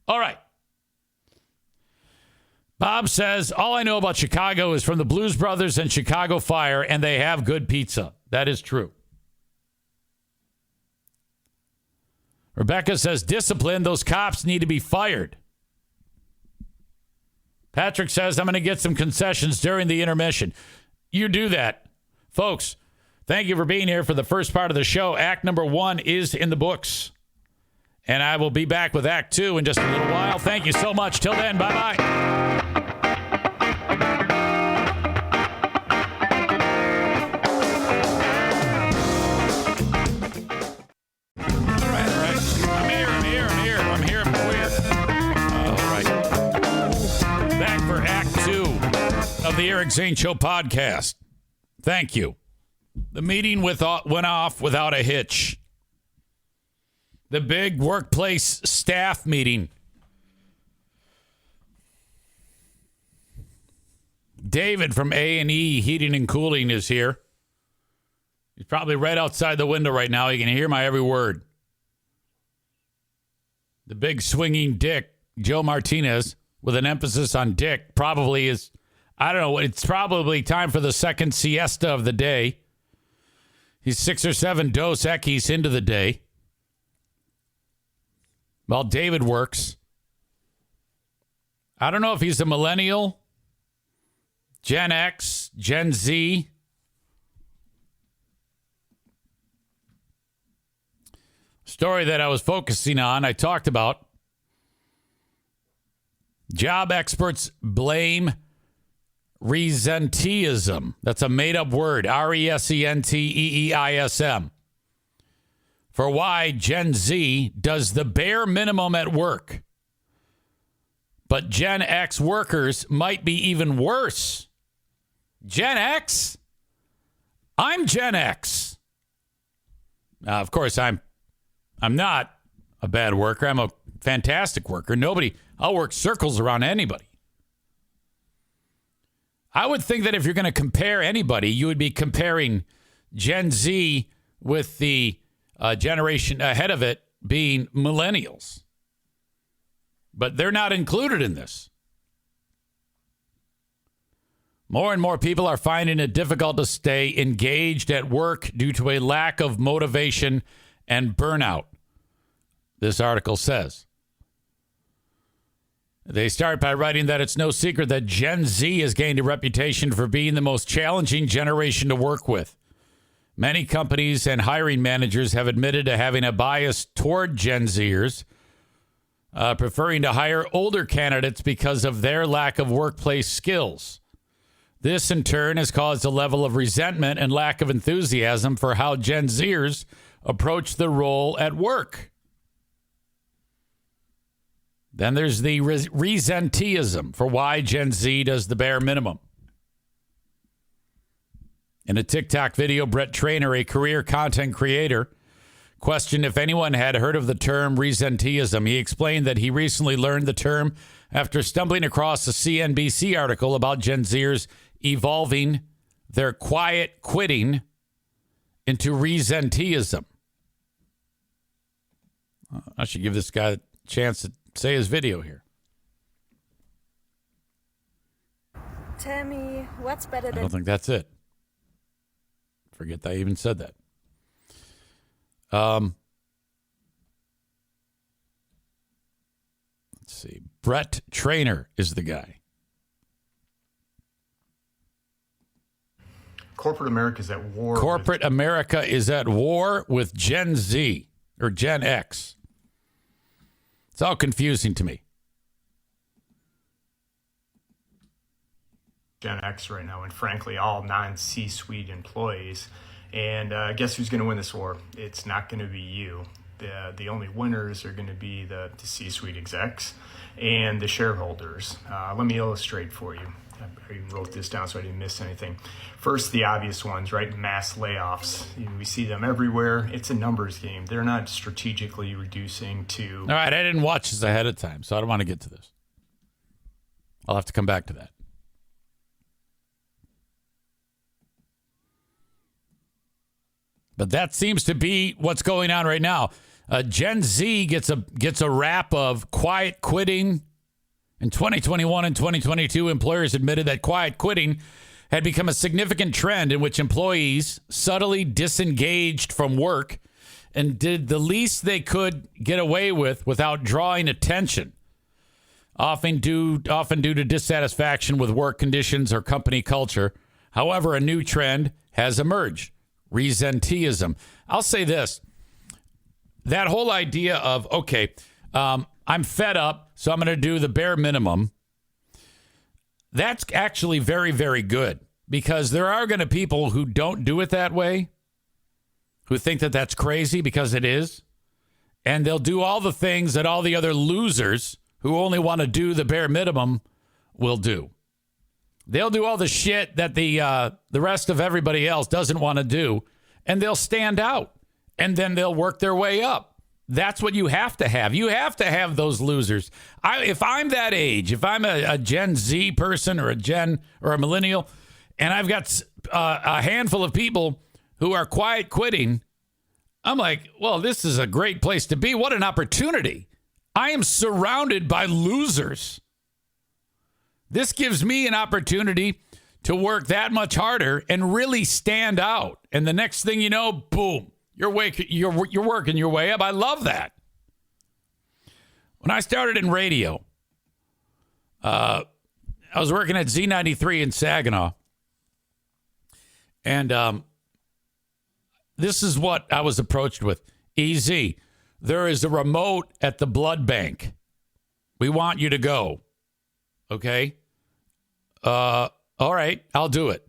All right. Bob says, all I know about Chicago is from the Blues Brothers and Chicago Fire, and they have good pizza. That is true. Rebecca says, discipline, those cops need to be fired. Patrick says, I'm going to get some concessions during the intermission. You do that. Folks, thank you for being here for the first part of the show. Act number 1 is in the books. And I will be back with Act 2 in just a little while. Thank you so much. Till then, bye-bye. Of the Eric Zane Show podcast. Thank you. The meeting went off without a hitch. The big workplace staff meeting. David from A&E Heating and Cooling is here. He's probably right outside the window right now. He can hear my every word. The big swinging dick, Joe Martinez, with an emphasis on dick, probably is... I don't know. It's probably time for the second siesta of the day. He's 6 or 7 Dos Equis into the day. While David works. I don't know if he's a millennial, Gen X, Gen Z. Story that I was focusing on, I talked about. Job experts blame resenteeism. That's a made-up word. RESENTEEISM. For why Gen Z does the bare minimum at work. But Gen X workers might be even worse. Gen X? I'm Gen X. Of course, I'm not a bad worker. I'm a fantastic worker. I'll work circles around anybody. I would think that if you're going to compare anybody, you would be comparing Gen Z with the generation ahead of it being millennials. But they're not included in this. More and more people are finding it difficult to stay engaged at work due to a lack of motivation and burnout, this article says. They start by writing that it's no secret that Gen Z has gained a reputation for being the most challenging generation to work with. Many companies and hiring managers have admitted to having a bias toward Gen Zers, preferring to hire older candidates because of their lack of workplace skills. This, in turn, has caused a level of resentment and lack of enthusiasm for how Gen Zers approach the role at work. Then there's the resenteeism for why Gen Z does the bare minimum. In a TikTok video, Brett Trainer, a career content creator, questioned if anyone had heard of the term resenteeism. He explained that he recently learned the term after stumbling across a CNBC article about Gen Zers evolving their quiet quitting into resenteeism. I should give this guy a chance to say his video here. Tell me what's better I than... don't think that's it. Forget that I even said that. Let's see. Brett Trainer is the guy. Corporate America is at war. Corporate America is at war with Gen Z or Gen X. It's all confusing to me. Gen X right now, and frankly, all non-C-suite employees. And guess who's going to win this war? It's not going to be you. The only winners are going to be the C-suite execs and the shareholders. Let me illustrate for you. I even wrote this down so I didn't miss anything. First, the obvious ones, right? Mass layoffs. We see them everywhere. It's a numbers game. They're not strategically reducing to... All right, I didn't watch this ahead of time, so I don't want to get to this. I'll have to come back to that. But that seems to be what's going on right now. Gen Z gets a rap of quiet quitting. In 2021 and 2022, employers admitted that quiet quitting had become a significant trend in which employees subtly disengaged from work and did the least they could get away with without drawing attention, often due to dissatisfaction with work conditions or company culture. However, a new trend has emerged: resenteeism. I'll say this. That whole idea of, okay, I'm fed up, so I'm going to do the bare minimum. That's actually very, very good, because there are going to be people who don't do it that way, who think that that's crazy, because it is. And they'll do all the things that all the other losers who only want to do the bare minimum will do. They'll do all the shit that the rest of everybody else doesn't want to do, and they'll stand out, and then they'll work their way up. That's what you have to have. You have to have those losers. If I'm that age, if I'm a Gen Z person or a millennial, and I've got a handful of people who are quiet quitting, I'm like, well, this is a great place to be. What an opportunity. I am surrounded by losers. This gives me an opportunity to work that much harder and really stand out. And the next thing you know, boom. You're working your way up. I love that. When I started in radio, I was working at Z93 in Saginaw. And this is what I was approached with. EZ, there is a remote at the blood bank. We want you to go. Okay? All right, I'll do it.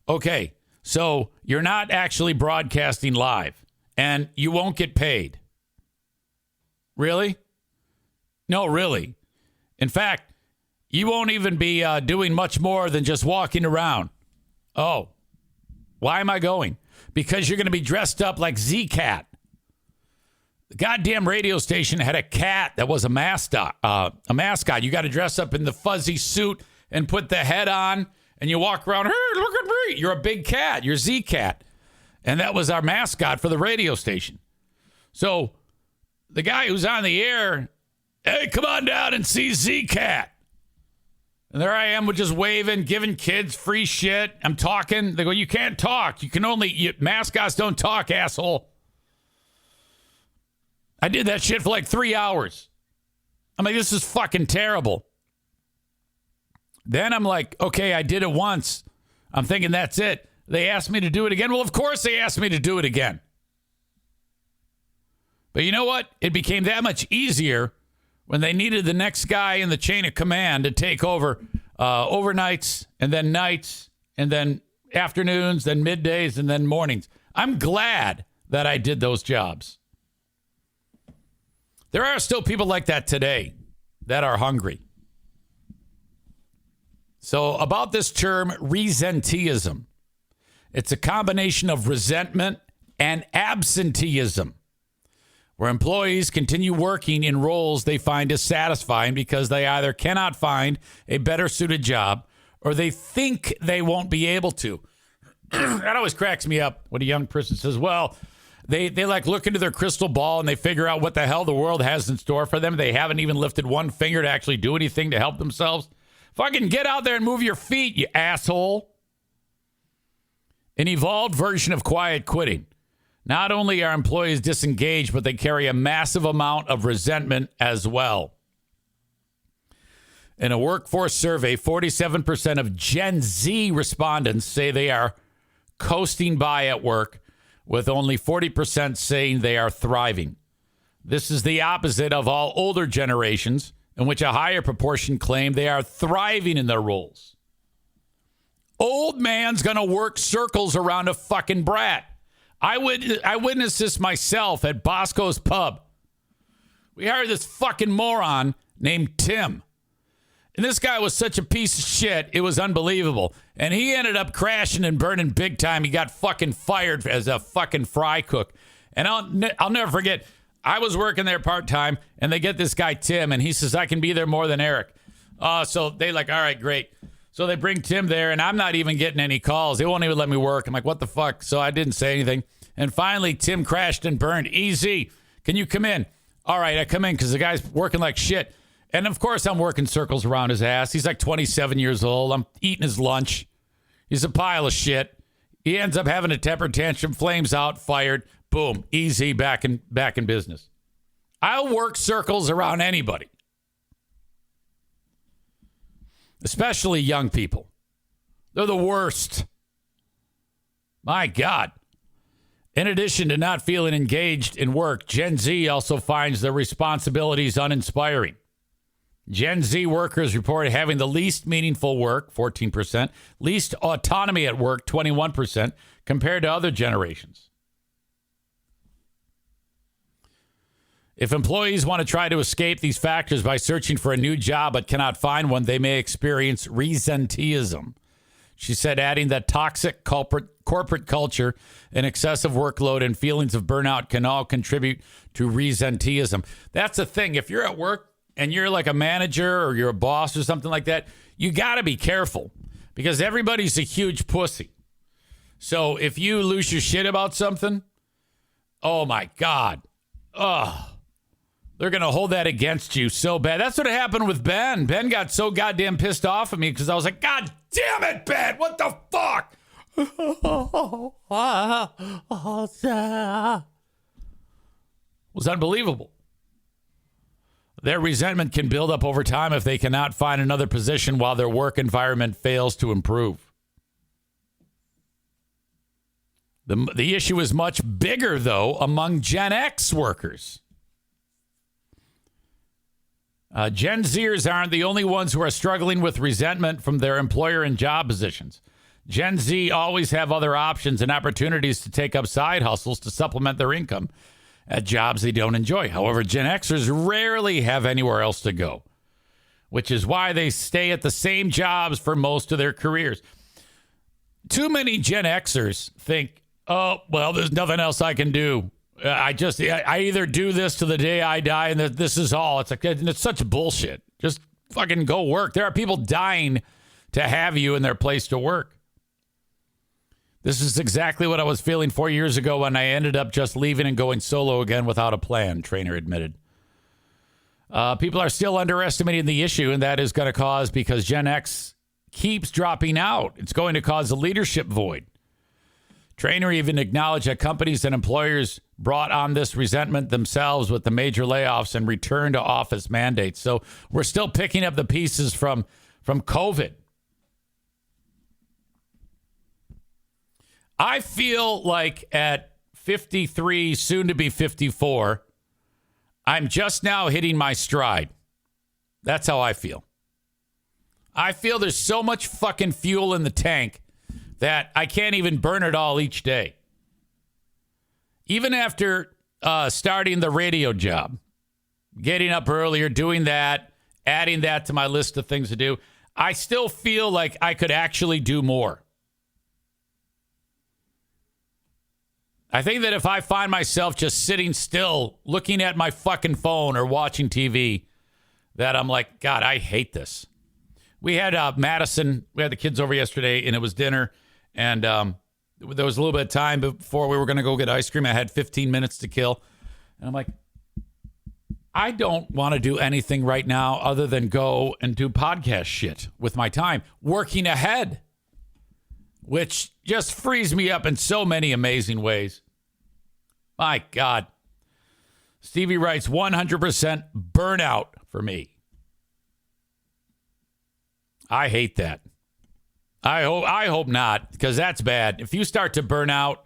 Okay, so you're not actually broadcasting live. And you won't get paid. Really? No, really. In fact, you won't even be doing much more than just walking around. Oh, why am I going? because you're going to be dressed up like Z-Cat. The goddamn radio station had a cat that was a mascot. You got to dress up in the fuzzy suit and put the head on, and you walk around, hey, look at me. You're a big cat. You're Z-Cat. And that was our mascot for the radio station. So the guy who's on the air, hey, come on down and see Z-Cat. And there I am, just waving, giving kids free shit. I'm talking. They go, you can't talk. Mascots don't talk, asshole. I did that shit for like 3 hours. I'm like, this is fucking terrible. Then I'm like, okay, I did it once. I'm thinking that's it. They asked me to do it again. Well, of course they asked me to do it again. But you know what? It became that much easier when they needed the next guy in the chain of command to take over overnights and then nights and then afternoons, then middays and then mornings. I'm glad that I did those jobs. There are still people like that today that are hungry. So about this term, resenteeism. It's a combination of resentment and absenteeism, where employees continue working in roles they find dissatisfying because they either cannot find a better suited job or they think they won't be able to. That always cracks me up when a young person says, well, they like look into their crystal ball and they figure out what the hell the world has in store for them. They haven't even lifted one finger to actually do anything to help themselves. Fucking get out there and move your feet, you asshole. An evolved version of quiet quitting. Not only are employees disengaged, but they carry a massive amount of resentment as well. In a workforce survey, 47% of Gen Z respondents say they are coasting by at work, with only 40% saying they are thriving. This is the opposite of all older generations, in which a higher proportion claim they are thriving in their roles. Old man's going to work circles around a fucking brat. I witnessed this myself at Bosco's Pub. We hired this fucking moron named Tim. And this guy was such a piece of shit, it was unbelievable. And he ended up crashing and burning big time. He got fucking fired as a fucking fry cook. And I'll never forget, I was working there part-time, and they get this guy, Tim, and he says, I can be there more than Eric. So they like, all right, great. So they bring Tim there, and I'm not even getting any calls. They won't even let me work. I'm like, what the fuck? So I didn't say anything. And finally, Tim crashed and burned. Easy. Can you come in? All right, I come in because the guy's working like shit. And, of course, I'm working circles around his ass. He's like 27 years old. I'm eating his lunch. He's a pile of shit. He ends up having a temper tantrum, flames out, fired. Boom, easy, back in business. I'll work circles around anybody, especially young people. They're the worst. My God. In addition to not feeling engaged in work, Gen Z also finds their responsibilities uninspiring. Gen Z workers report having the least meaningful work, 14%, least autonomy at work, 21%, compared to other generations. If employees want to try to escape these factors by searching for a new job but cannot find one, they may experience resenteeism. She said, adding that toxic corporate culture and excessive workload and feelings of burnout can all contribute to resenteeism. That's the thing. If you're at work and you're like a manager or you're a boss or something like that, you got to be careful because everybody's a huge pussy. So if you lose your shit about something, oh my God. Oh, they're going to hold that against you so bad. That's what happened with Ben. Ben got so goddamn pissed off at me because I was like, God damn it, Ben. What the fuck? It was unbelievable. Their resentment can build up over time if they cannot find another position while their work environment fails to improve. The issue is much bigger, though, among Gen X workers. Gen Zers aren't the only ones who are struggling with resentment from their employer and job positions. Gen Z always have other options and opportunities to take up side hustles to supplement their income at jobs they don't enjoy. However, Gen Xers rarely have anywhere else to go, which is why they stay at the same jobs for most of their careers. Too many Gen Xers think Oh, well, there's nothing else I can do. I either do this to the day I die, and this is all. It's such bullshit. Just fucking go work. There are people dying to have you in their place to work. This is exactly what I was feeling 4 years ago when I ended up just leaving and going solo again without a plan, Trainer admitted. People are still underestimating the issue, and that is going to cause, because Gen X keeps dropping out, it's going to cause a leadership void. Trainer even acknowledged that companies and employers brought on this resentment themselves with the major layoffs and return to office mandates. So we're still picking up the pieces from COVID. I feel like at 53, soon to be 54, I'm just now hitting my stride. That's how I feel. I feel there's so much fucking fuel in the tank that I can't even burn it all each day. Even after starting the radio job, getting up earlier, doing that, adding that to my list of things to do, I still feel like I could actually do more. I think that if I find myself just sitting still, looking at my fucking phone or watching TV, that I'm like, God, I hate this. We had Madison, we had the kids over yesterday, and it was dinner, and there was a little bit of time before we were going to go get ice cream. I had 15 minutes to kill, and I'm like, I don't want to do anything right now other than go and do podcast shit with my time, working ahead, which just frees me up in so many amazing ways. My God. Stevie writes 100% burnout for me. I hate that. I hope not, because that's bad. If you start to burn out,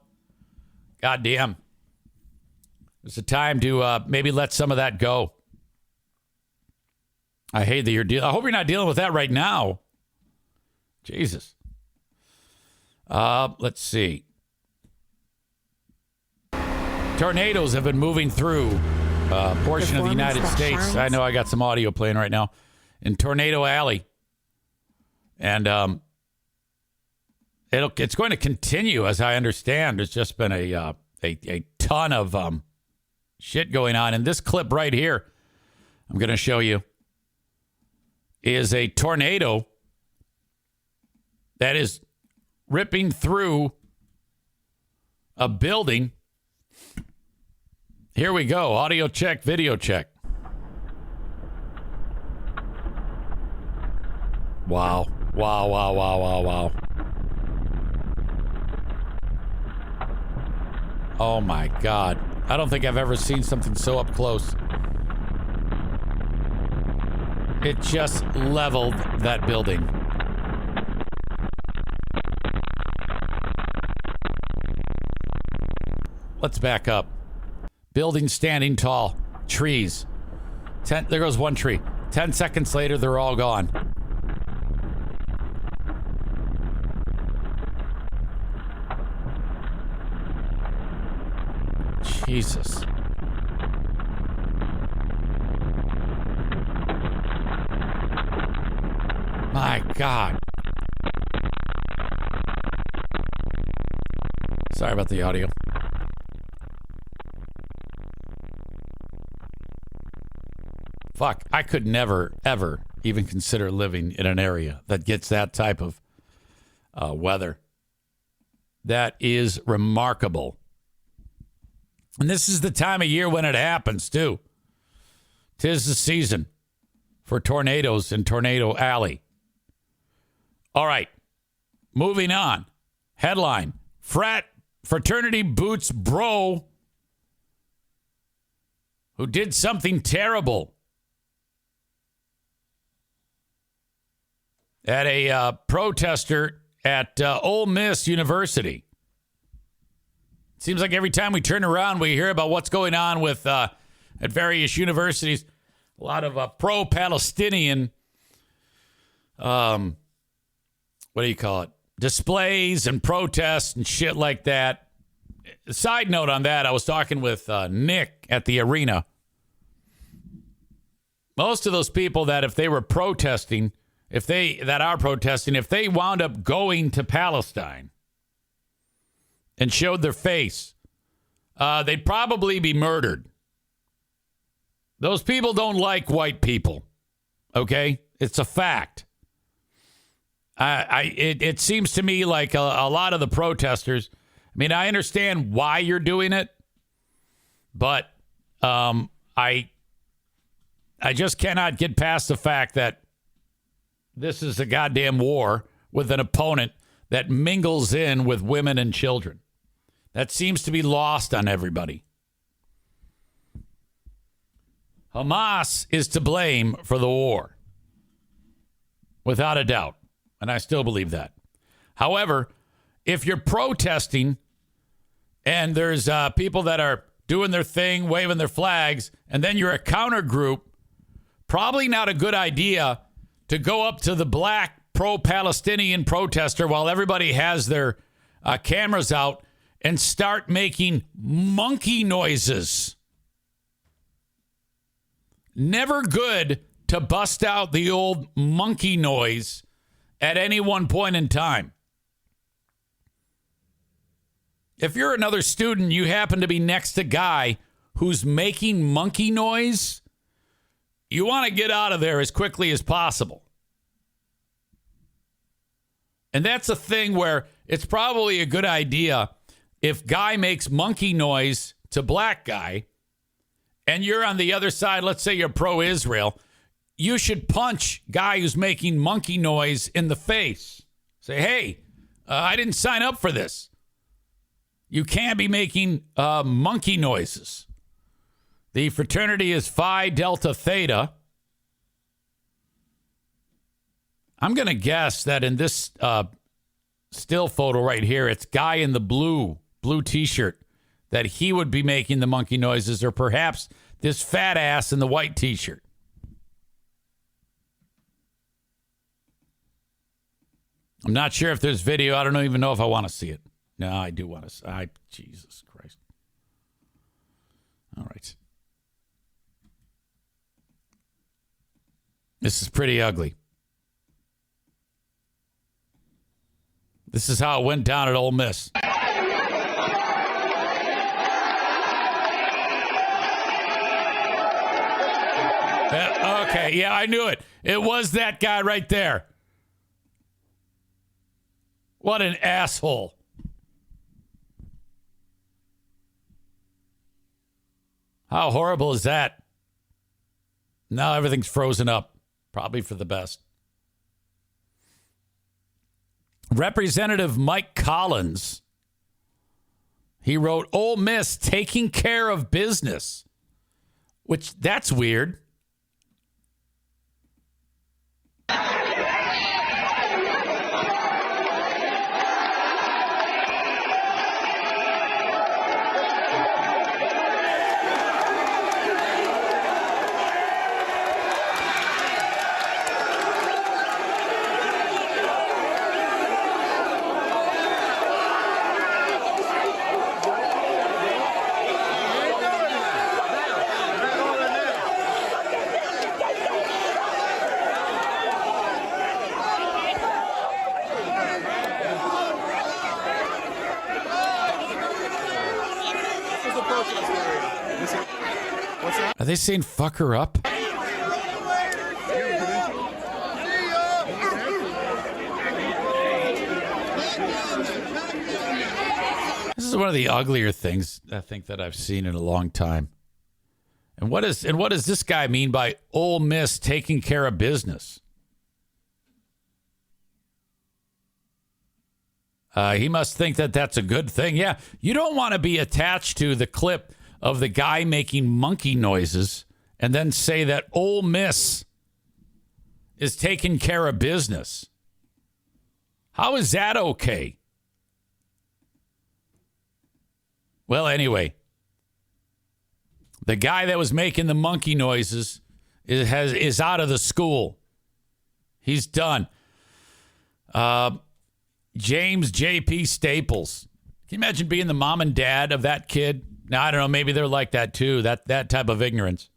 goddamn, it's a time to maybe let some of that go. I hate that you're I hope you're not dealing with that right now. Jesus. Let's see. Tornadoes have been moving through a portion of the United States. I know I got some audio playing right now in Tornado Alley. And it's going to continue, as I understand. There's just been a ton of shit going on. And this clip right here, I'm going to show you, is a tornado that is ripping through a building. Here we go. Audio check, video check. Wow. Wow. Oh my God. I don't think I've ever seen something so up close. It just leveled that building. Let's back up. Building standing tall. Trees. There goes one tree. 10 seconds later, they're all gone. Jesus. My God. Sorry about the audio. Fuck, I could never, ever even consider living in an area that gets that type of weather. That is remarkable. And this is the time of year when it happens, too. 'Tis the season for tornadoes in Tornado Alley. All right, moving on. Headline, fraternity boots bro who did something terrible at a protester at Ole Miss University. Seems like every time we turn around, we hear about what's going on with at various universities. A lot of pro-Palestinian, what do you call it? Displays and protests and shit like that. Side note on that, I was talking with Nick at the arena. Most of those people that if they were protesting, if they wound up going to Palestine, and showed their face, they'd probably be murdered. Those people don't like white people. Okay? It's a fact. It seems to me like a lot of the protesters, I mean, I understand why you're doing it, but I just cannot get past the fact that this is a goddamn war with an opponent that mingles in with women and children. That seems to be lost on everybody. Hamas is to blame for the war, without a doubt. And I still believe that. However, if you're protesting and there's people that are doing their thing, waving their flags, and then you're a counter group, probably not a good idea to go up to the black pro-Palestinian protester while everybody has their cameras out and start making monkey noises. Never good to bust out the old monkey noise at any one point in time. If you're another student, you happen to be next to a guy who's making monkey noise, you want to get out of there as quickly as possible. And that's a thing where it's probably a good idea if guy makes monkey noise to black guy and you're on the other side, let's say you're pro-Israel, you should punch guy who's making monkey noise in the face. Say, hey, I didn't sign up for this. You can't be making monkey noises. The fraternity is Phi Delta Theta. I'm going to guess that in this still photo right here, it's guy in the blue T-shirt, that he would be making the monkey noises, or perhaps this fat ass in the white T-shirt. I'm not sure if there's video. I don't even know if I want to see it. No, I do want to. Jesus Christ. All right. This is pretty ugly. This is how it went down at Ole Miss. Okay, yeah, I knew it. It was that guy right there. What an asshole. How horrible is that? Now everything's frozen up. Probably for the best. Representative Mike Collins, he wrote, Ole Miss taking care of business, which that's weird. Are they saying fuck her up? This is one of the uglier things I think that I've seen in a long time. And what does this guy mean by Ole Miss taking care of business? He must think that that's a good thing. Yeah, you don't want to be attached to the clip of the guy making monkey noises and then say that Ole Miss is taking care of business. How is that okay? Well, anyway, the guy that was making the monkey noises is out of the school. He's done. James J.P. Staples. Can you imagine being the mom and dad of that kid? Now, I don't know. Maybe they're like that, too, that type of ignorance.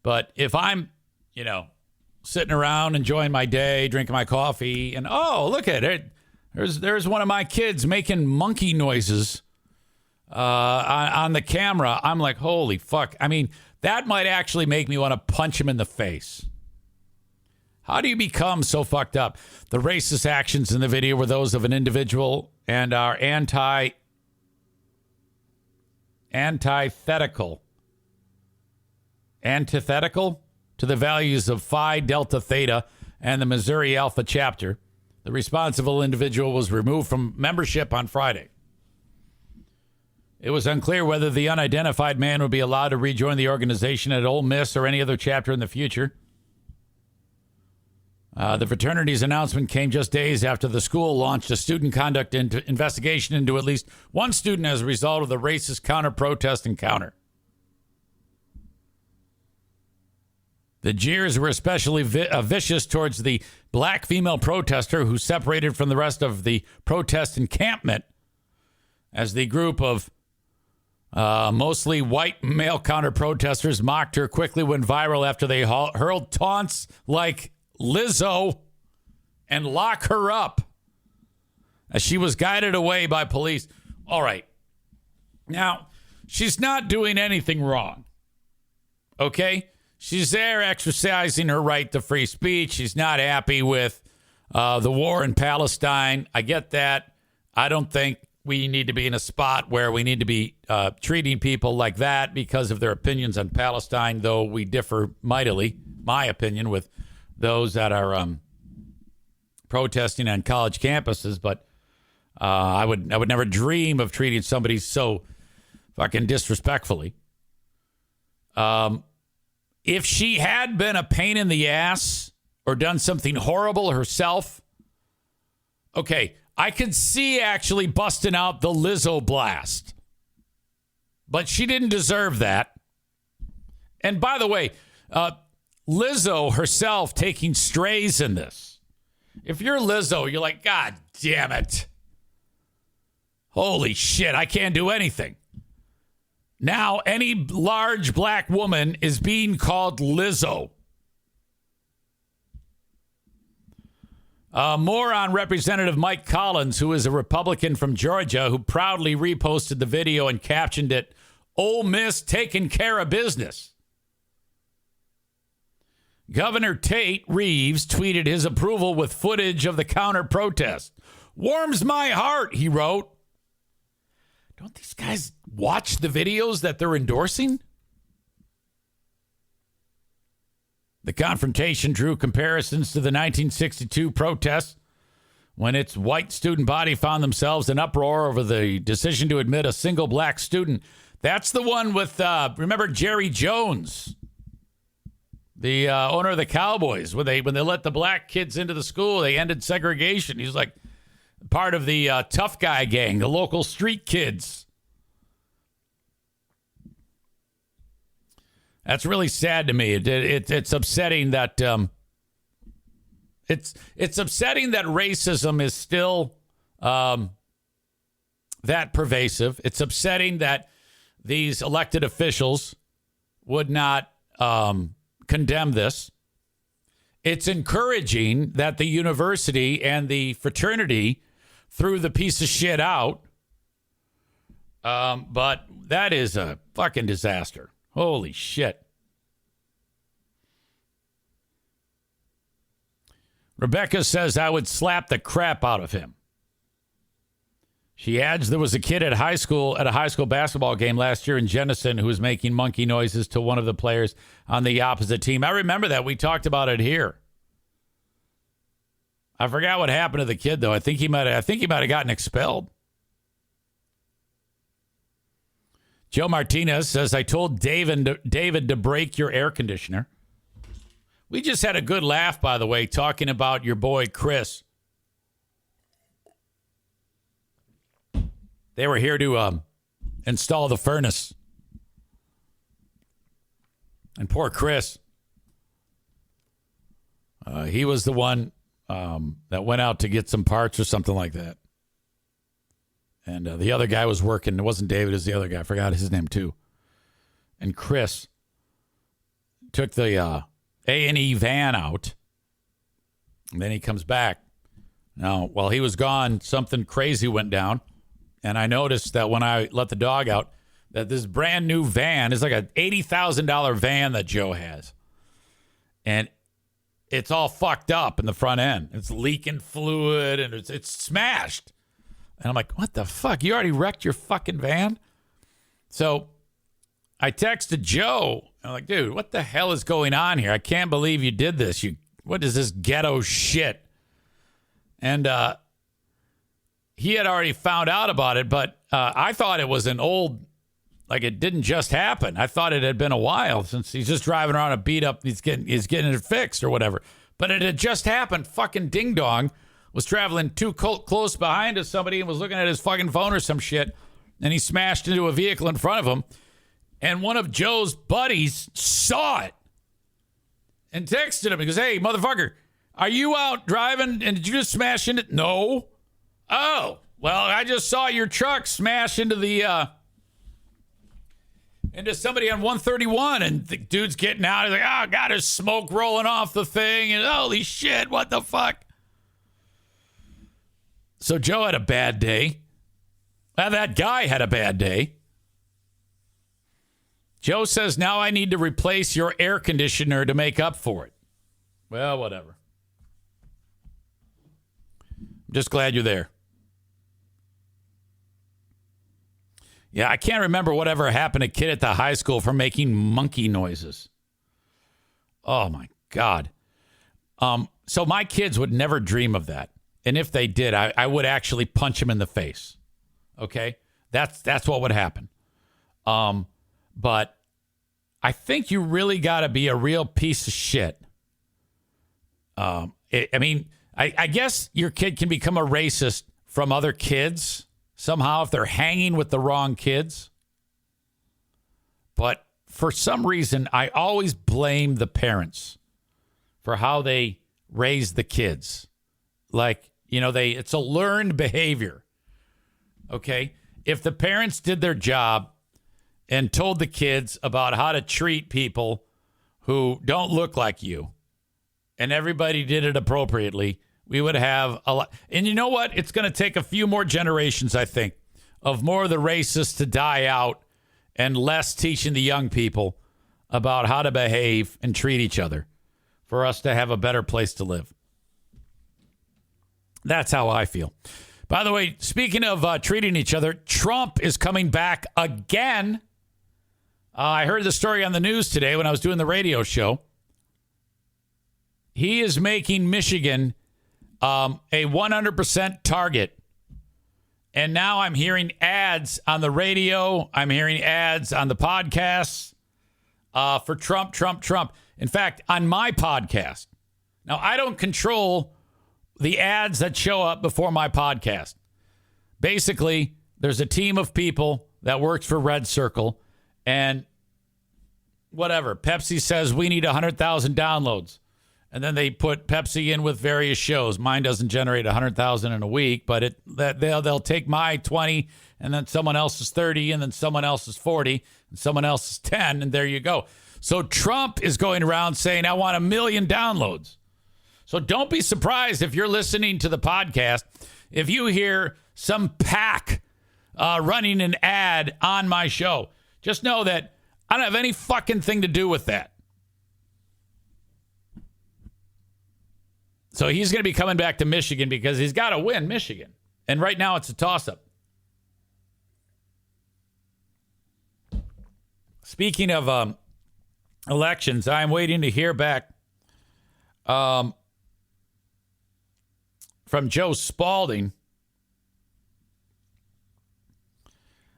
But if I'm, sitting around enjoying my day, drinking my coffee, and, oh, look at it. There's one of my kids making monkey noises on the camera, I'm like, holy fuck. I mean, that might actually make me want to punch him in the face. How do you become so fucked up? The racist actions in the video were those of an individual and are antithetical to the values of Phi Delta Theta and the Missouri Alpha chapter. The responsible individual was removed from membership on Friday. It was unclear whether the unidentified man would be allowed to rejoin the organization at Ole Miss or any other chapter in the future. The fraternity's announcement came just days after the school launched a student conduct investigation into at least one student as a result of the racist counter-protest encounter. The jeers were especially vicious towards the black female protester who separated from the rest of the protest encampment as the group of mostly white male counter-protesters mocked her, quickly went viral after they hurled taunts like Lizzo and lock her up as she was guided away by police. All right. Now, she's not doing anything wrong. Okay? She's there exercising her right to free speech. She's not happy with the war in Palestine. I get that. I don't think we need to be in a spot where we need to be treating people like that because of their opinions on Palestine, though we differ mightily, my opinion, with those that are protesting on college campuses. But I would never dream of treating somebody so fucking disrespectfully. If she had been a pain in the ass or done something horrible herself, okay, I could see actually busting out the Lizzo blast. But she didn't deserve that. And by the way, Lizzo herself taking strays in this. If you're Lizzo, you're like, God damn it. Holy shit, I can't do anything. Now, any large black woman is being called Lizzo. More on Representative Mike Collins, who is a Republican from Georgia, who proudly reposted the video and captioned it, "Ole Miss taking care of business." Governor Tate Reeves tweeted his approval with footage of the counter-protest. "Warms my heart," he wrote. Don't these guys watch the videos that they're endorsing? The confrontation drew comparisons to the 1962 protests when its white student body found themselves in uproar over the decision to admit a single black student. That's the one with, remember Jerry Jones, the owner of the Cowboys, when they let the black kids into the school, they ended segregation. He's like part of the tough guy gang, the local street kids. That's really sad to me. It's upsetting that it's upsetting that racism is still that pervasive. It's upsetting that these elected officials would not condemn this. It's encouraging that the university and the fraternity threw the piece of shit out. But that is a fucking disaster. Holy shit. Rebecca says, "I would slap the crap out of him." She adds, there was a kid at a high school basketball game last year in Jenison who was making monkey noises to one of the players on the opposite team. I remember that. We talked about it here. I forgot what happened to the kid, though. I think he might have gotten expelled. Joe Martinez says, "I told David to break your air conditioner." We just had a good laugh, by the way, talking about your boy Chris. They were here to install the furnace. And poor Chris. He was the one that went out to get some parts or something like that. And the other guy was working. It wasn't David, it was the other guy. I forgot his name, too. And Chris took the A&E van out. And then he comes back. Now, while he was gone, something crazy went down. and I noticed that when I let the dog out, that this brand new van is like a $80,000 van that Joe has. And it's all fucked up in the front end. It's leaking fluid and it's smashed. And I'm like, what the fuck? You already wrecked your fucking van? So I texted Joe. I'm like, dude, what the hell is going on here? I can't believe you did this. What is this ghetto shit? And he had already found out about it, but I thought it was an old, like it didn't just happen. I thought it had been a while since he's just driving around a beat up. He's getting it fixed or whatever. But it had just happened. Fucking ding dong was traveling too close behind to somebody and was looking at his fucking phone or some shit. And he smashed into a vehicle in front of him. And one of Joe's buddies saw it and texted him. He goes, hey, motherfucker, are you out driving and did you just smash into it? No. Oh, well, I just saw your truck smash into into somebody on 131, and the dude's getting out. He's like, oh, God, there's smoke rolling off the thing, and holy shit, what the fuck? So Joe had a bad day. Well, that guy had a bad day. Joe says, now I need to replace your air conditioner to make up for it. Well, whatever. I'm just glad you're there. Yeah, I can't remember whatever happened to a kid at the high school for making monkey noises. Oh, my God. So my kids would never dream of that. And if they did, I would actually punch them in the face. Okay? That's what would happen. But I think you really got to be a real piece of shit. I guess your kid can become a racist from other kids somehow if they're hanging with the wrong kids. But for some reason, I always blame the parents for how they raise the kids. Like, it's a learned behavior. Okay? If the parents did their job and told the kids about how to treat people who don't look like you, and everybody did it appropriately, we would have a lot. And you know what? It's going to take a few more generations, I think, of more of the racists to die out and less teaching the young people about how to behave and treat each other for us to have a better place to live. That's how I feel. By the way, speaking of treating each other, Trump is coming back again. I heard the story on the news today when I was doing the radio show. He is making Michigan a 100% target. And now I'm hearing ads on the radio. I'm hearing ads on the podcasts for Trump, Trump, Trump. In fact, on my podcast. Now, I don't control the ads that show up before my podcast. Basically, there's a team of people that works for Red Circle. And whatever, Pepsi says we need 100,000 downloads. And then they put Pepsi in with various shows. Mine doesn't generate 100,000 in a week, but they'll take my 20, and then someone else's 30, and then someone else's 40, and someone else's 10, and there you go. So Trump is going around saying, I want 1 million downloads. So don't be surprised if you're listening to the podcast, if you hear some pack running an ad on my show. Just know that I don't have any fucking thing to do with that. So he's going to be coming back to Michigan because he's got to win Michigan. And right now it's a toss-up. Speaking of elections, I'm waiting to hear back from Joe Spalding.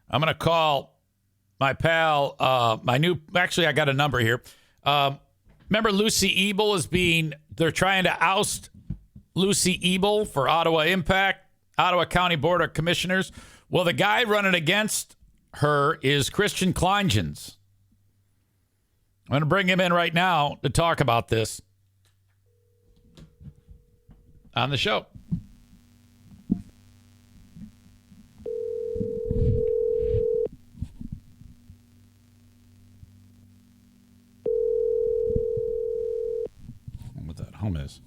I'm going to call my pal, actually I got a number here. Remember Lucy Ebel they're trying to oust Lucy Ebel for Ottawa Impact, Ottawa County Board of Commissioners. Well, the guy running against her is Christian Kleingens. I'm going to bring him in right now to talk about this on the show. What that home is.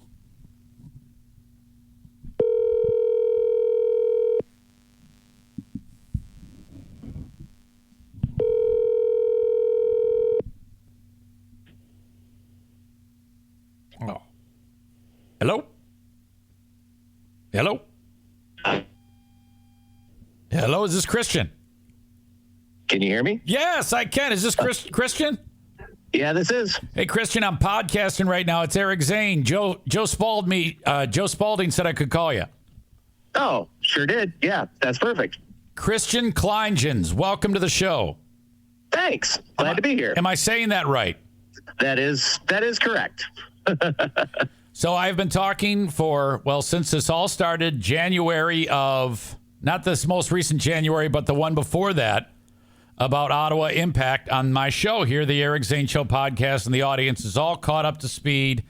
Oh. Hello? Hello? Hello, is this Christian? Can you hear me? Yes, I can. Is this Christian? Yeah, this is. Hey, Christian, I'm podcasting right now. It's Eric Zane. Joe Spalding said I could call you. Oh, sure did. Yeah, that's perfect. Christian Kleingens, welcome to the show. Thanks. Glad to be here. Am I saying that right? That is correct. So I've been talking since this all started, January of, not this most recent January, but the one before that, about Ottawa Impact on my show here, the Eric Zane Show podcast, and the audience is all caught up to speed.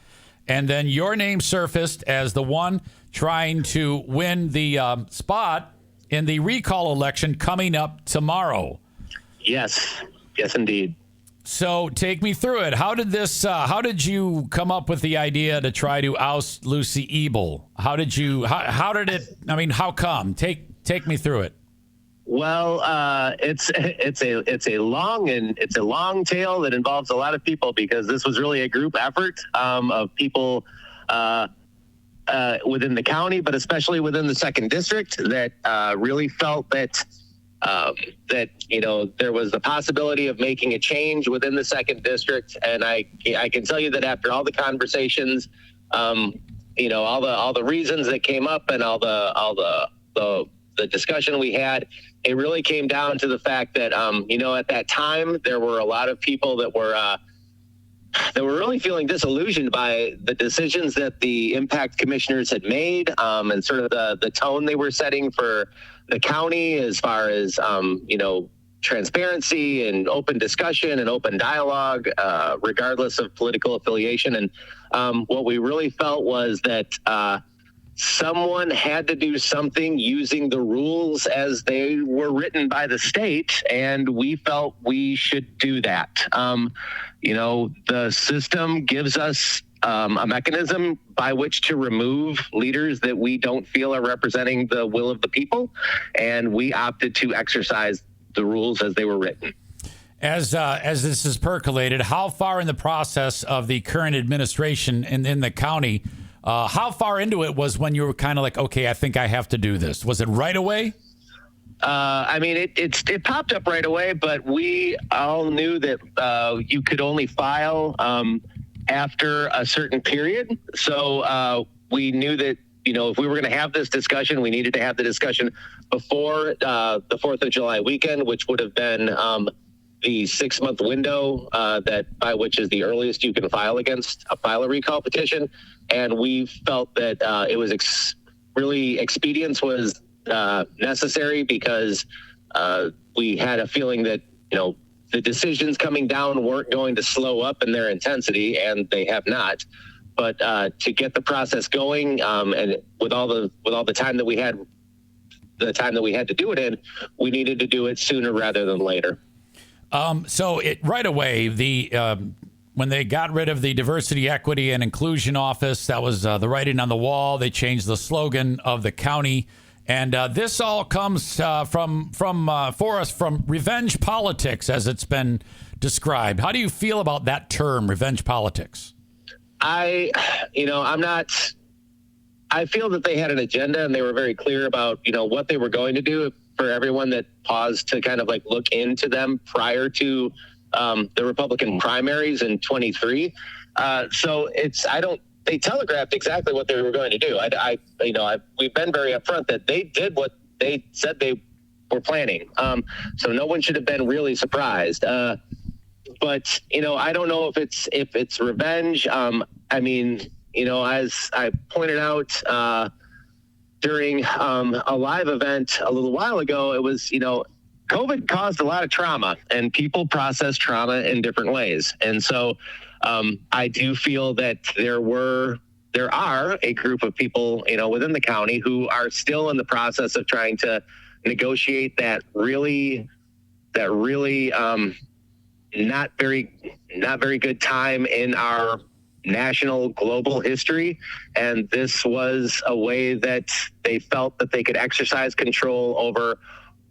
And then your name surfaced as the one trying to win the spot in the recall election coming up tomorrow. Yes, indeed. So take me through it. How did you come up with the idea to try to oust Lucy Ebel? How come? Take me through it. Well, it's a long tail that involves a lot of people, because this was really a group effort of people within the county, but especially within the 2nd District, that really felt that there was the possibility of making a change within the 2nd District. And I can tell you that after all the conversations, all the reasons that came up and all the discussion we had, it really came down to the fact that, at that time, there were a lot of people that were really feeling disillusioned by the decisions that the impact commissioners had made, and sort of the tone they were setting for the county as far as, transparency and open discussion and open dialogue, regardless of political affiliation. And what we really felt was that someone had to do something using the rules as they were written by the state, and we felt we should do that. The system gives us a mechanism by which to remove leaders that we don't feel are representing the will of the people, and we opted to exercise the rules as they were written. As this is percolated, how far in the process of the current administration in the county, how far into it was when you were kind of like, okay, I think I have to do this? Was it right away? It popped up right away, but we all knew that you could only file after a certain period. So we knew that, if we were going to have this discussion, we needed to have the discussion before the 4th of July weekend, which would have been the 6-month window by which is the earliest you can file a recall petition. And we felt that it was really expedience was necessary, because we had a feeling that, the decisions coming down weren't going to slow up in their intensity, and they have not. But to get the process going, and with all the time that we had, to do it in, we needed to do it sooner rather than later. So right away, when they got rid of the Diversity, Equity, and Inclusion Office, that was the writing on the wall. They changed the slogan of the county. And this all comes from revenge politics, as it's been described. How do you feel about that term, revenge politics? I feel that they had an agenda, and they were very clear about, what they were going to do. For everyone that paused to kind of like look into them prior to the Republican primaries in 23. They telegraphed exactly what they were going to do. We've been very upfront that they did what they said they were planning. So no one should have been really surprised. But I don't know if it's revenge. As I pointed out during a live event a little while ago, it was, COVID caused a lot of trauma, and people process trauma in different ways. And so I do feel that there are a group of people, within the county who are still in the process of trying to negotiate that really not very good time in our national global history. And this was a way that they felt that they could exercise control over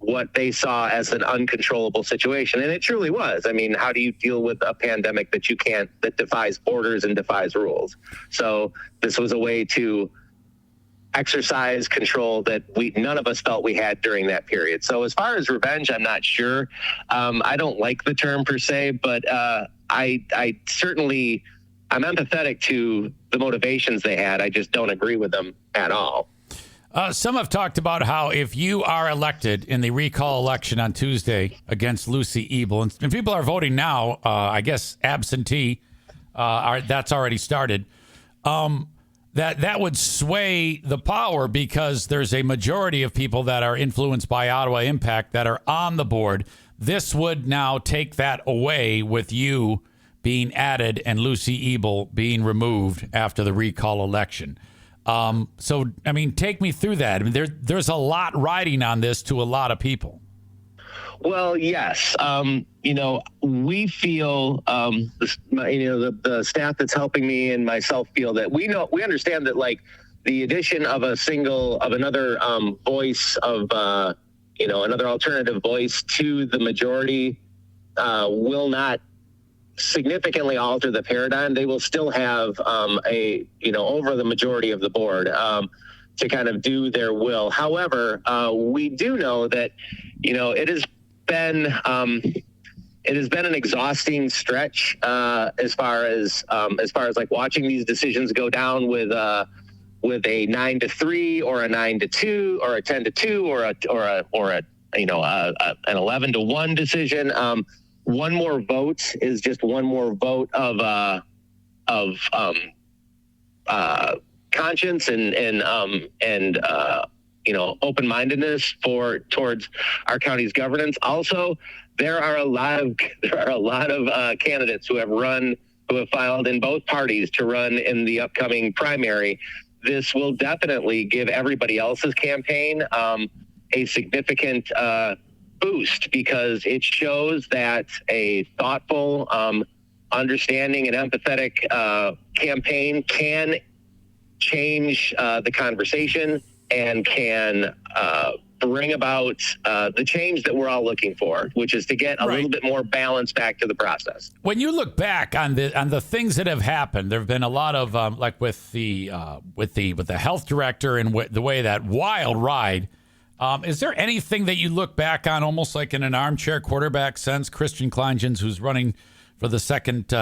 what they saw as an uncontrollable situation. And it truly was. I mean, how do you deal with a pandemic that defies borders and defies rules? So this was a way to exercise control that none of us felt we had during that period. So as far as revenge, I'm not sure. I don't like the term per se, but I certainly, I'm empathetic to the motivations they had. I just don't agree with them at all. Some have talked about how if you are elected in the recall election on Tuesday against Lucy Ebel, and people are voting now, I guess absentee, that's already started, that would sway the power because there's a majority of people that are influenced by Ottawa Impact that are on the board. This would now take that away with you being added and Lucy Ebel being removed after the recall election. So, I mean, take me through that. I mean, there's a lot riding on this to a lot of people. Well, yes. We feel, the staff that's helping me and myself feel that we understand that, like, the addition of another voice of, another alternative voice to the majority will not significantly alter the paradigm. They will still have over the majority of the board to kind of do their will. However, we do know that, it has been an exhausting stretch as far as like watching these decisions go down with a 9-3 or a 9-2 or a 10-2 or an 11-1 decision. One more vote is just one more vote of conscience and open-mindedness towards our county's governance. Also, there are a lot of candidates who have filed in both parties to run in the upcoming primary. This will definitely give everybody else's campaign a significant boost, because it shows that a thoughtful, understanding and empathetic campaign can change the conversation and can bring about the change that we're all looking for, which is to get a little bit more balance back to the process. When you look back on the things that have happened, there have been a lot of like with the health director and the way that wild ride. Is there anything that you look back on almost like in an armchair quarterback sense? Christian Kleingens, who's running for the second,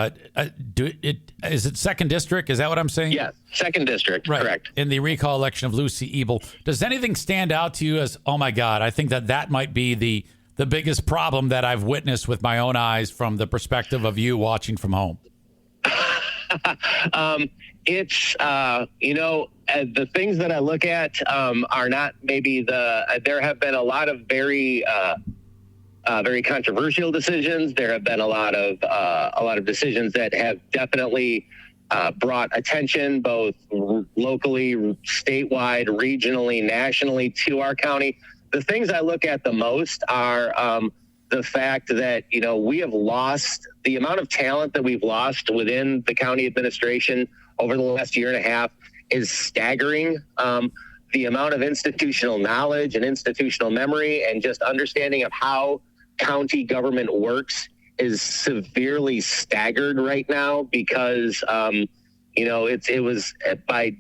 is it second district? Is that what I'm saying? Yeah, second district, right. Correct. In the recall election of Lucy Ebel. Does anything stand out to you as, oh my God, I think that might be the biggest problem that I've witnessed with my own eyes from the perspective of you watching from home? It's, the things that I look at are not maybe there have been a lot of very controversial decisions. There have been a lot of decisions that have definitely brought attention, both locally, statewide, regionally, nationally, to our county. The things I look at the most are the fact that, we have lost the amount of talent that we've lost within the county administration over the last year and a half is staggering. The amount of institutional knowledge and institutional memory and just understanding of how county government works is severely staggered right now, because it was by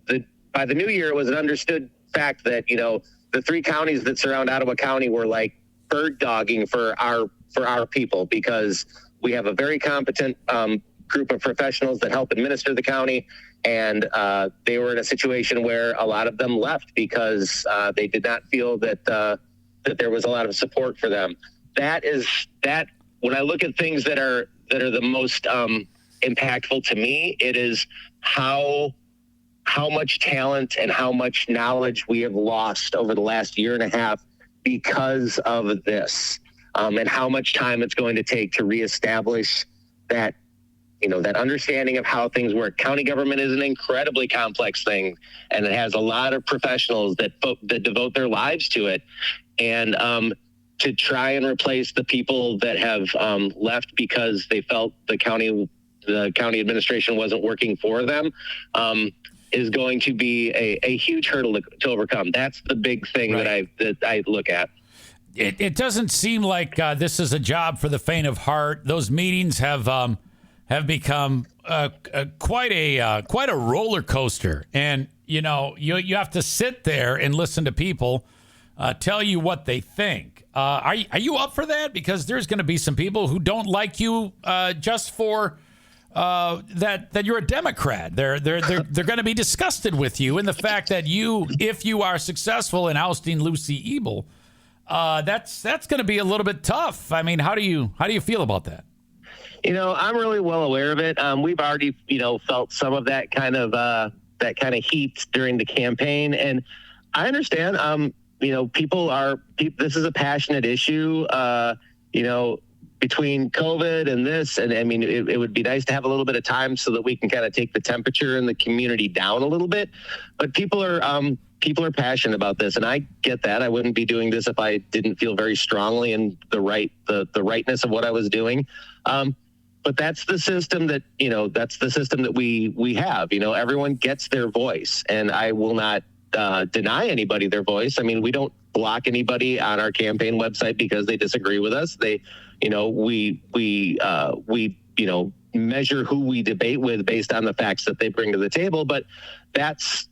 the new year, it was an understood fact that the three counties that surround Ottawa County were like bird dogging for our people, because we have a very competent group of professionals that help administer the county, and they were in a situation where a lot of them left because they did not feel that there was a lot of support for them. That when I look at things that are the most impactful to me, it is how much talent and how much knowledge we have lost over the last year and a half because of this, and how much time it's going to take to reestablish that understanding of how things work. County government is an incredibly complex thing, and it has a lot of professionals that devote their lives to it. And to try and replace the people that have left because they felt the county administration wasn't working for them is going to be a huge hurdle to overcome. That's the big thing that I look at. it doesn't seem like this is a job for the faint of heart. Those meetings have become quite a roller coaster, and you have to sit there and listen to people tell you what they think. Are you up for that? Because there's going to be some people who don't like you just for that you're a Democrat. They're going to be disgusted with you, and the fact that if you are successful in ousting Lucy Ebel, that's going to be a little bit tough. I mean, how do you feel about that? I'm really well aware of it. We've already, felt some of that kind of heat during the campaign, and I understand. This is a passionate issue. Between COVID and this, and I mean, it would be nice to have a little bit of time so that we can kind of take the temperature in the community down a little bit. But people are passionate about this, and I get that. I wouldn't be doing this if I didn't feel very strongly in the rightness of what I was doing. But that's the system that we have. Everyone gets their voice, and I will not deny anybody their voice. I mean, we don't block anybody on our campaign website because they disagree with us. We measure who we debate with based on the facts that they bring to the table. But that's,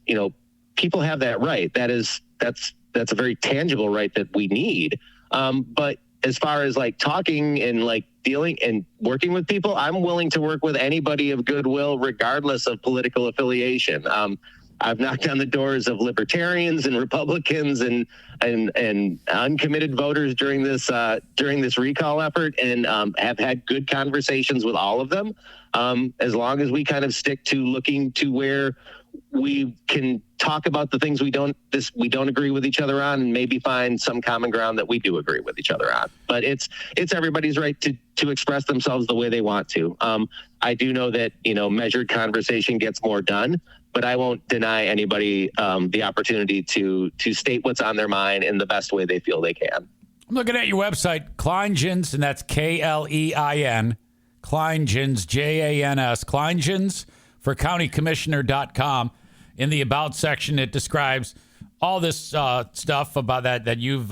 people have that right. That's a very tangible right that we need. But as far as like talking and like dealing and working with people, I'm willing to work with anybody of goodwill, regardless of political affiliation. I've knocked on the doors of libertarians and Republicans and uncommitted voters during this recall effort, and have had good conversations with all of them. As long as we kind of stick to looking to where we can talk about the things we don't agree with each other on, and maybe find some common ground that we do agree with each other on. But it's everybody's right to express themselves the way they want to. I do know that measured conversation gets more done, but I won't deny anybody the opportunity to state what's on their mind in the best way they feel they can. I'm looking at your website, Kleinjans, and that's Klein, Kleinjans, Jans, Kleinjans for countycommissioner.com. In the About section, it describes all this stuff about that you've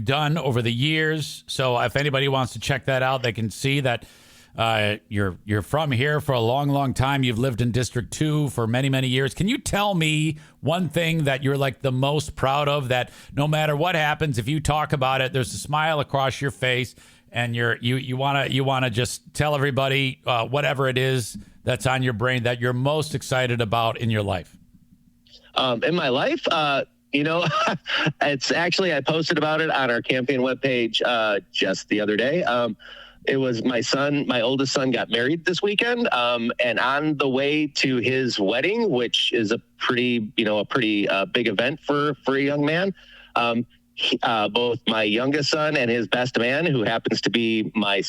done over the years. So if anybody wants to check that out, they can see that you're from here for a long, long time. You've lived in District 2 for many, many years. Can you tell me one thing that you're like the most proud of, that no matter what happens, if you talk about it, there's a smile across your face, and you want to just tell everybody whatever it is that's on your brain that you're most excited about in your life? In my life, it's actually, I posted about it on our campaign webpage just the other day. It was my oldest son got married this weekend. And on the way to his wedding, which is a pretty big event for a young man, both my youngest son and his best man, who happens to be my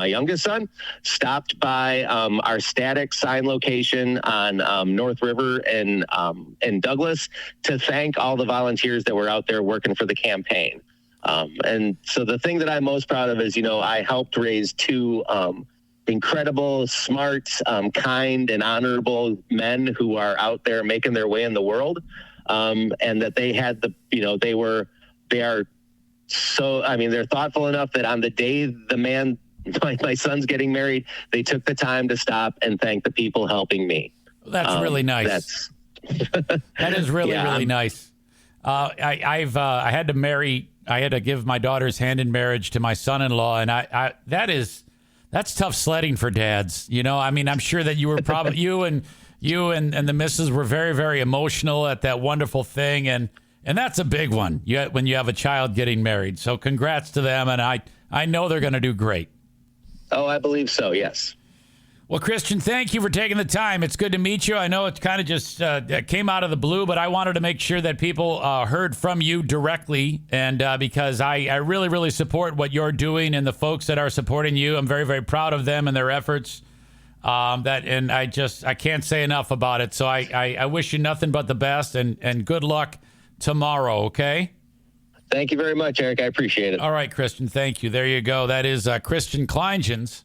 youngest son, stopped by our static sign location on North River and Douglas to thank all the volunteers that were out there working for the campaign. And so the thing that I'm most proud of is, I helped raise two incredible, smart, kind, and honorable men who are out there making their way in the world. And that they had they're thoughtful enough that on the day my son's getting married, they took the time to stop and thank the people helping me. That's really nice. That is really, really nice. I had to give my daughter's hand in marriage to my son-in-law, and that's tough sledding for dads. I'm sure that you were probably you and the missus were very, very emotional at that wonderful thing, and that's a big one. When you have a child getting married. So congrats to them, and I know they're going to do great. Oh, I believe so. Yes. Well, Christian, thank you for taking the time. It's good to meet you. I know it kind of just came out of the blue, but I wanted to make sure that people heard from you directly, and because I really, really support what you're doing and the folks that are supporting you. I'm very, very proud of them and their efforts. And I can't say enough about it. So I wish you nothing but the best, and good luck tomorrow. Okay. Thank you very much, Eric. I appreciate it. All right, Christian. Thank you. There you go. That is Christian Kleinjans.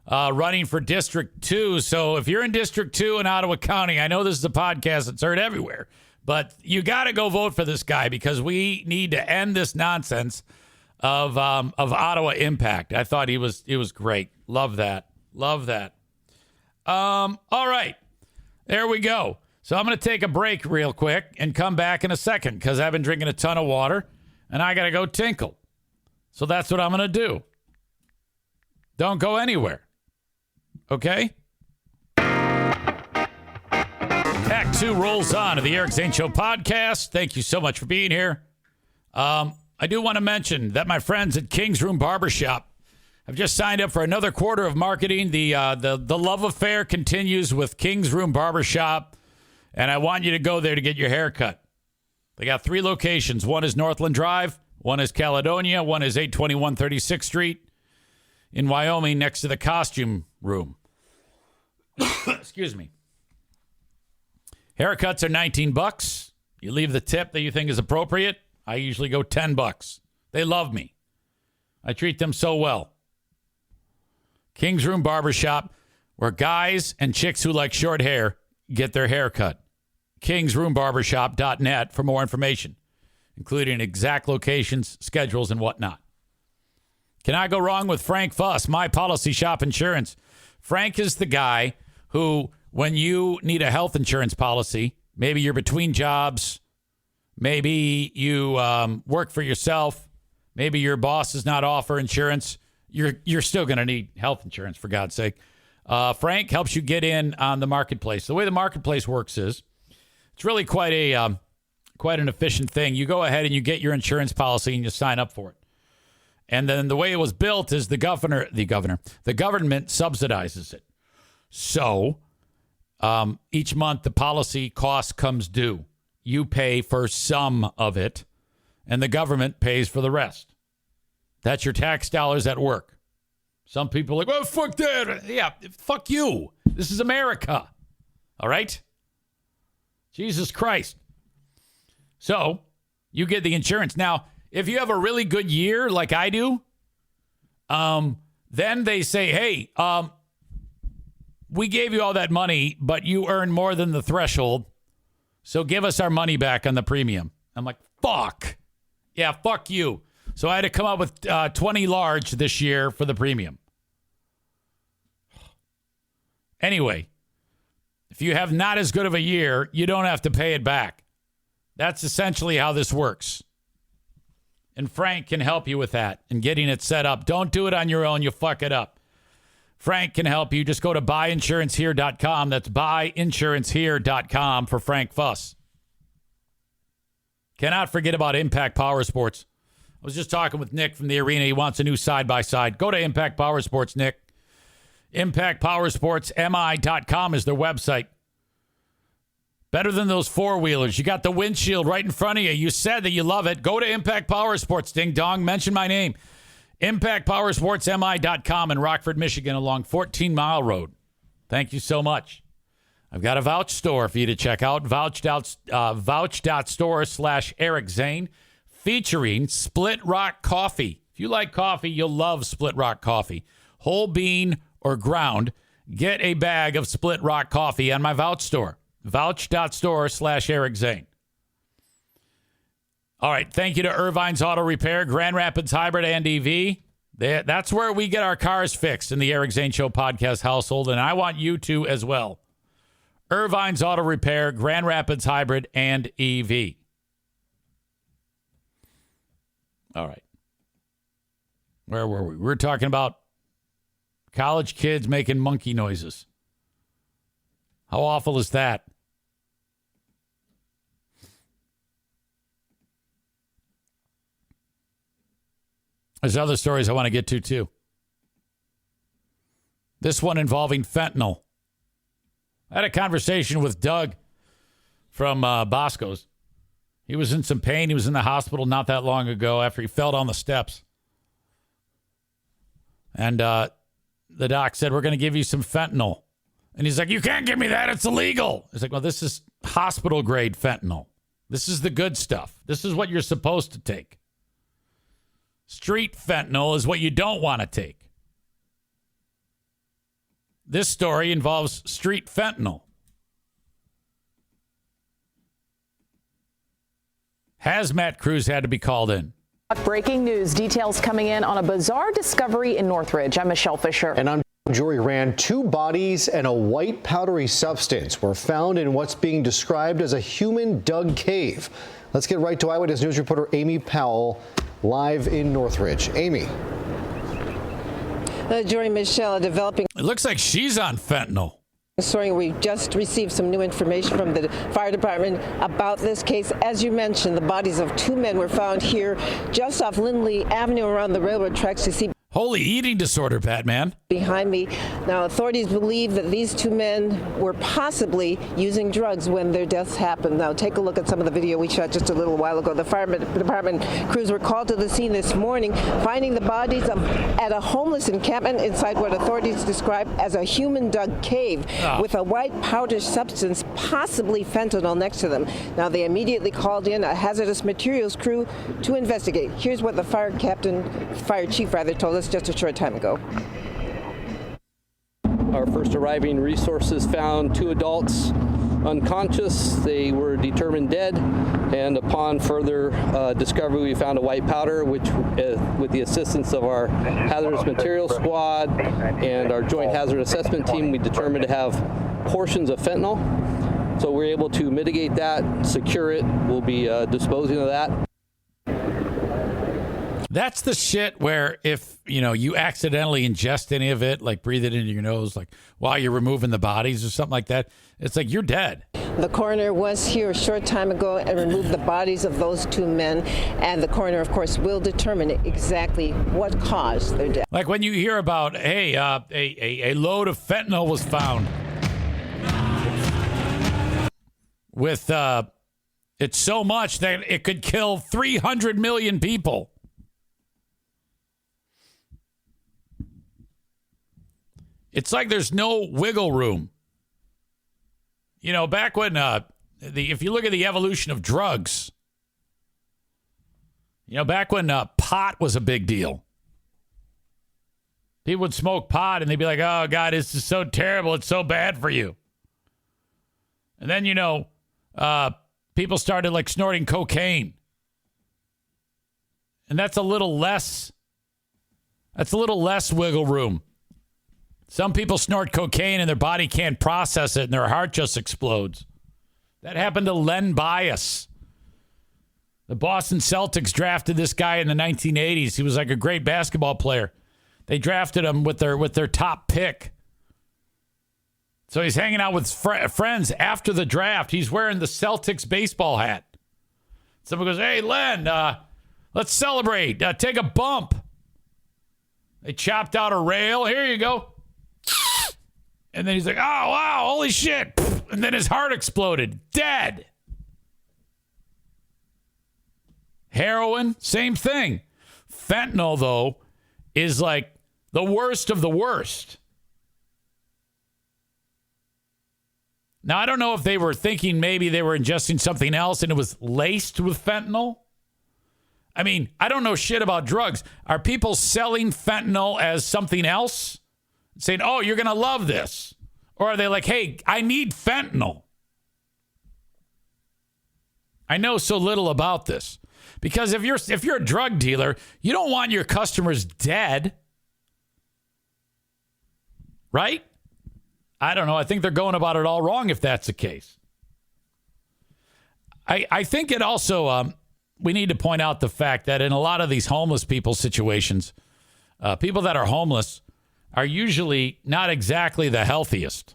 Running for District 2. So if you're in District 2 in Ottawa County, I know this is a podcast that's heard everywhere, But you got to go vote for this guy because we need to end this nonsense of Ottawa Impact. I thought he was great. Love that. All right. There we go. So I'm going to take a break real quick and come back in a second because I've been drinking a ton of water and I got to go tinkle. So that's what I'm going to do. Don't go anywhere. Okay? Act 2 rolls on to the Eric Zane Show podcast. Thank you so much for being here. I do want to mention that my friends at King's Room Barbershop have just signed up for another quarter of marketing. The love affair continues with King's Room Barbershop, and I want you to go there to get your hair cut. They got 3 locations. One is Northland Drive, one is Caledonia, one is 821 36th Street in Wyoming next to the costume room. Excuse me. Haircuts are $19. You leave the tip that you think is appropriate. I usually go $10. They love me. I treat them so well. King's Room Barbershop, where guys and chicks who like short hair get their hair cut. KingsRoomBarbershop.net for more information, including exact locations, schedules, and whatnot. Cannot go wrong with Frank Fuss, My Policy Shop Insurance. Frank is the guy who, when you need a health insurance policy, maybe you're between jobs, maybe you work for yourself, maybe your boss does not offer insurance, you're still going to need health insurance, for God's sake. Frank helps you get in on the marketplace. The way the marketplace works is it's really quite an efficient thing. You go ahead and you get your insurance policy and you sign up for it. And then the way it was built is the government subsidizes it. So each month the policy cost comes due. You pay for some of it, and the government pays for the rest. That's your tax dollars at work. Some people are like, well, fuck that. Yeah, fuck you. This is America. All right? Jesus Christ. So you get the insurance. Now, if you have a really good year like I do, then they say, hey, we gave you all that money, but you earn more than the threshold, so give us our money back on the premium. I'm like, fuck. Yeah, fuck you. So I had to come up with 20 large this year for the premium. Anyway, if you have not as good of a year, you don't have to pay it back. That's essentially how this works. And Frank can help you with that and getting it set up. Don't do it on your own. You'll fuck it up. Frank can help you. Just go to buyinsurancehere.com. That's buyinsurancehere.com for Frank Fuss. Cannot forget about Impact Power Sports. I was just talking with Nick from the arena. He wants a new side-by-side. Go to Impact Power Sports, Nick. ImpactPowersportsMI.com is their website. Better than those four-wheelers. You got the windshield right in front of you. You said that you love it. Go to Impact Power Sports, ding dong. Mention my name. ImpactPowersportsMI.com in Rockford, Michigan along 14 Mile Road. Thank you so much. I've got a vouch store for you to check out. Vouch.store/Eric Zane, featuring Split Rock Coffee. If you like coffee, you'll love Split Rock Coffee. Whole bean or ground, get a bag of Split Rock Coffee on my vouch store. Vouch.store/Eric Zane. All right. Thank you to Irvine's Auto Repair, Grand Rapids Hybrid and EV. That's where we get our cars fixed in the Eric Zane Show podcast household, and I want you to as well. Irvine's Auto Repair, Grand Rapids Hybrid and EV. All right. Where were we? We were talking about college kids making monkey noises. How awful is that? There's other stories I want to get to, too. This one involving fentanyl. I had a conversation with Doug from Bosco's. He was in some pain. He was in the hospital not that long ago after he fell down the steps. And the doc said, we're going to give you some fentanyl. And he's like, you can't give me that. It's illegal. He's like, well, this is hospital-grade fentanyl. This is the good stuff. This is what you're supposed to take. Street fentanyl is what you don't want to take. This story involves street fentanyl. hazmat crews had to be called in. Breaking news, details coming in on a bizarre discovery in Northridge. I'm Michelle Fisher. And I'm Jory Rand. 2 bodies and a white powdery substance were found in what's being described as a human-dug cave. Let's get right to Eyewitness News reporter Amy Powell live in Northridge. Amy. Jory, Michelle, developing. It looks like she's on fentanyl. Story. We just received some new information from the fire department about this case. As you mentioned, the bodies of 2 men were found here just off Lindley Avenue around the railroad tracks. You see Holy eating disorder, Batman. behind me. Now, authorities believe that these 2 men were possibly using drugs when their deaths happened. Now, take a look at some of the video we shot just a little while ago. The fire department crews were called to the scene this morning, finding the bodies at a homeless encampment inside what authorities describe as a human-dug cave with a white powder substance, possibly fentanyl, next to them. Now, they immediately called in a hazardous materials crew to investigate. Here's what the fire chief told us just a short time ago. Our first arriving resources found 2 adults unconscious. They were determined dead, and upon further discovery, we found a white powder, which, with the assistance of our hazardous materials squad and our joint hazard assessment team, we determined to have portions of fentanyl. So we're able to mitigate that, secure it. We'll be disposing of that. That's the shit where if, you accidentally ingest any of it, like breathe it into your nose, like while you're removing the bodies or something like that, it's like you're dead. The coroner was here a short time ago and removed the bodies of those 2 men. And the coroner, of course, will determine exactly what caused their death. Like when you hear about, hey, a load of fentanyl was found with, it's so much that it could kill 300 million people. It's like there's no wiggle room. Back when if you look at the evolution of drugs, back when pot was a big deal, people would smoke pot and they'd be like, "Oh God, this is so terrible. It's so bad for you." And then people started like snorting cocaine, and that's a little less wiggle room. Some people snort cocaine and their body can't process it and their heart just explodes. That happened to Len Bias. The Boston Celtics drafted this guy in the 1980s. He was like a great basketball player. They drafted him with their top pick. So he's hanging out with friends after the draft. He's wearing the Celtics baseball hat. Someone goes, "Hey, Len, let's celebrate. Take a bump." They chopped out a rail. Here you go. And then he's like, "Oh, wow, holy shit." And then his heart exploded. Dead. Heroin, same thing. Fentanyl, though, is like the worst of the worst. Now, I don't know if they were thinking maybe they were ingesting something else and it was laced with fentanyl. I mean, I don't know shit about drugs. Are people selling fentanyl as something else? Saying, "Oh, you're going to love this." Or are they like, "Hey, I need fentanyl"? I know so little about this. Because if you're a drug dealer, you don't want your customers dead. Right? I don't know. I think they're going about it all wrong if that's the case. I think it also, we need to point out the fact that in a lot of these homeless people situations, people that are homeless are usually not exactly the healthiest.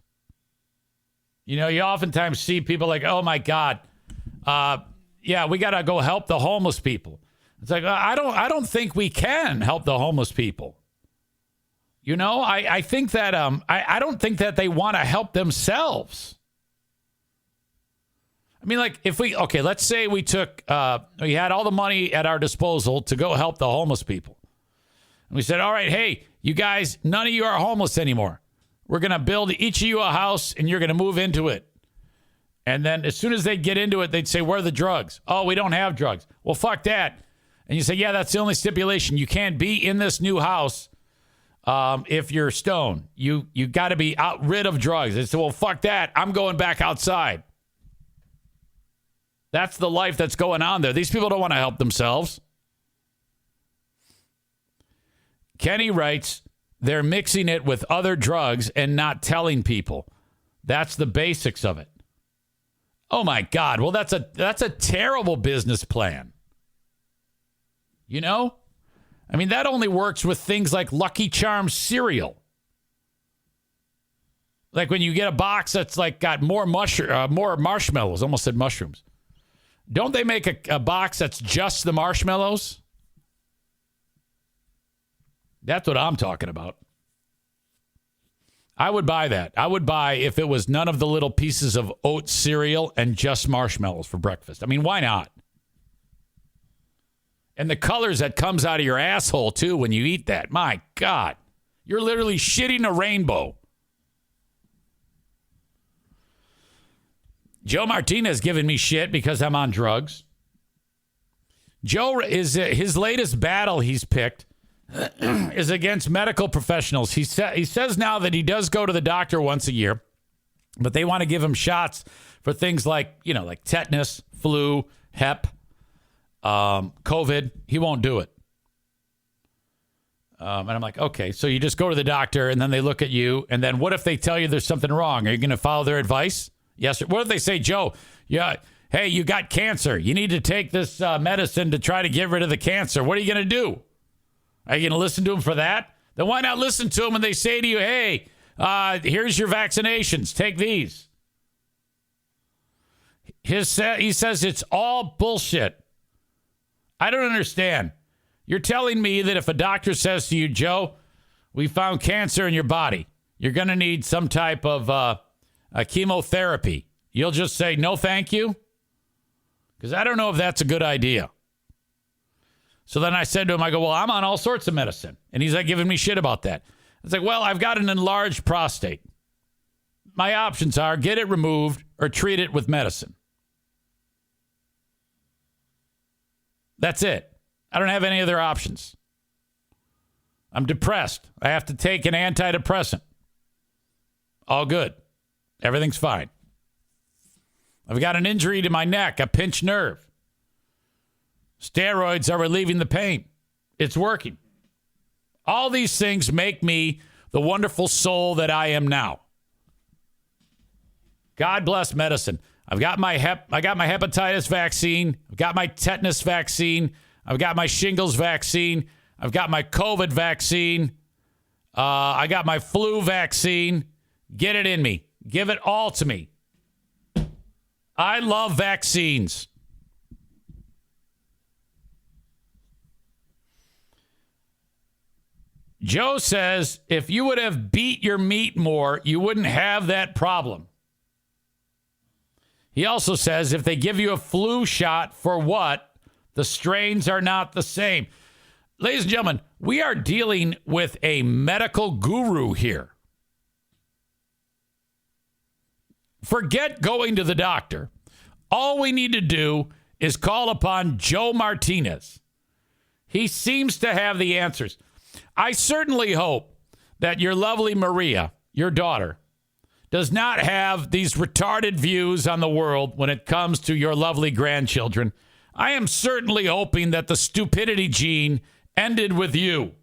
You oftentimes see people like, "Oh my God, yeah, we got to go help the homeless people." It's like, I don't think we can help the homeless people. I think that I don't think that they want to help themselves. I mean, like let's say we had all the money at our disposal to go help the homeless people. And we said, "All right, hey, you guys, none of you are homeless anymore. We're going to build each of you a house and you're going to move into it." And then as soon as they get into it, they'd say, "Where are the drugs?" "Oh, we don't have drugs." "Well, fuck that." And you say, "Yeah, that's the only stipulation. You can't be in this new house if you're stoned. You got to be rid of drugs." They say, "Well, fuck that. I'm going back outside." That's the life that's going on there. These people don't want to help themselves. Kenny writes, they're mixing it with other drugs and not telling people. That's the basics of it. Oh, my God. Well, that's a terrible business plan. You know? I mean, that only works with things like Lucky Charms cereal. Like when you get a box that's like got more marshmallows. Almost said mushrooms. Don't they make a box that's just the marshmallows? That's what I'm talking about. I would buy that. I would buy if it was none of the little pieces of oat cereal and just marshmallows for breakfast. I mean, why not? And the colors that comes out of your asshole, too, when you eat that. My God. You're literally shitting a rainbow. Joe Martinez giving me shit because I'm on drugs. Joe is his latest battle he's picked is against medical professionals. He says now that he does go to the doctor once a year, but they want to give him shots for things like, like tetanus, flu, hep, COVID. He won't do it. And I'm like, okay, so you just go to the doctor and then they look at you. And then what if they tell you there's something wrong? Are you going to follow their advice? Yes. What if they say, Joe, hey, you got cancer. You need to take this medicine to try to get rid of the cancer. What are you going to do? Are you going to listen to them for that? Then why not listen to them when they say to you, hey, here's your vaccinations. Take these. He says it's all bullshit. I don't understand. You're telling me that if a doctor says to you, Joe, we found cancer in your body, you're going to need some type of a chemotherapy. You'll just say, no, thank you? Because I don't know if that's a good idea. So then I said to him, I go, well, I'm on all sorts of medicine. And he's like giving me shit about that. It's like, well, I've got an enlarged prostate. My options are get it removed or treat it with medicine. That's it. I don't have any other options. I'm depressed. I have to take an antidepressant. All good. Everything's fine. I've got an injury to my neck, a pinched nerve. Steroids are relieving the pain. It's working. All these things make me the wonderful soul that I am now. God bless medicine. I got my hepatitis vaccine. I've got my tetanus vaccine. I've got my shingles vaccine. I've got my COVID vaccine. I got my flu vaccine. Get it in me. Give it all to me. I love vaccines. Joe says, if you would have beat your meat more, you wouldn't have that problem. He also says, if they give you a flu shot, for what? The strains are not the same. Ladies and gentlemen, we are dealing with a medical guru here. Forget going to the doctor. All we need to do is call upon Joe Martinez. He seems to have the answers. I certainly hope that your lovely Maria, your daughter, does not have these retarded views on the world when it comes to your lovely grandchildren. I am certainly hoping that the stupidity gene ended with you.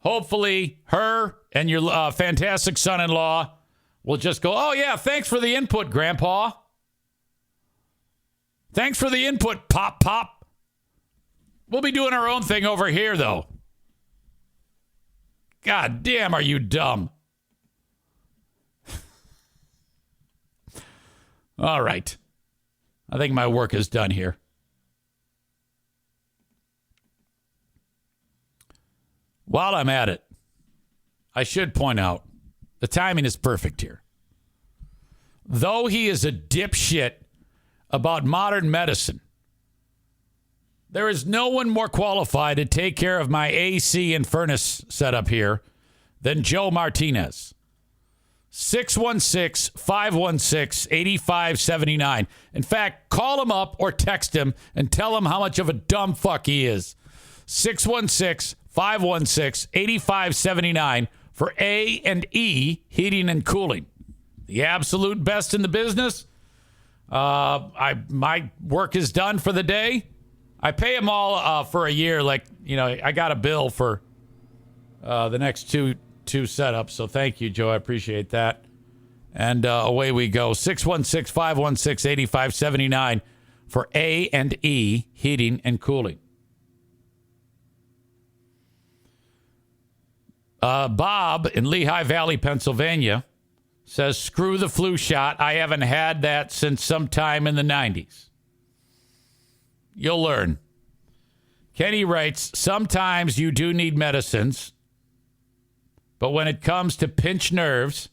Hopefully, her and your fantastic son-in-law will just go, oh, yeah, thanks for the input, Grandpa. Thanks for the input, Pop. We'll be doing our own thing over here, though. God damn, are you dumb? All right. I think my work is done here. While I'm at it, I should point out the timing is perfect here. Though he is a dipshit about modern medicine, there is no one more qualified to take care of my AC and furnace setup here than Joe Martinez. 616-516-8579. In fact, call him up or text him and tell him how much of a dumb fuck he is. 616-516-8579 for A&E Heating and Cooling. The absolute best in the business. My work is done for the day. I pay them all for a year. Like, I got a bill for the next two setups. So thank you, Joe. I appreciate that. And away we go. 616-516-8579 for A&E Heating and Cooling. Bob in Lehigh Valley, Pennsylvania says, screw the flu shot. I haven't had that since sometime in the 90s. You'll learn. Kenny writes, sometimes you do need medicines, but when it comes to pinched nerves,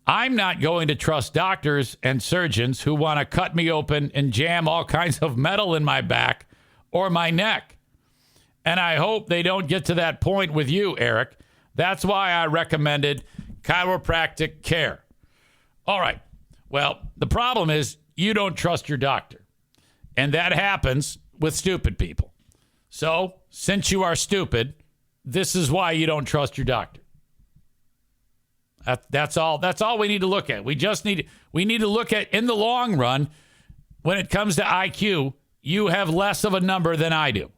I'm not going to trust doctors and surgeons who want to cut me open and jam all kinds of metal in my back or my neck. And I hope they don't get to that point with you, Eric. That's why I recommended chiropractic care. All right. Well, the problem is you don't trust your doctor. And that happens with stupid people. So, since you are stupid, this is why you don't trust your doctor. That's all we need to look at. We need to look at, in the long run, when it comes to IQ, you have less of a number than I do.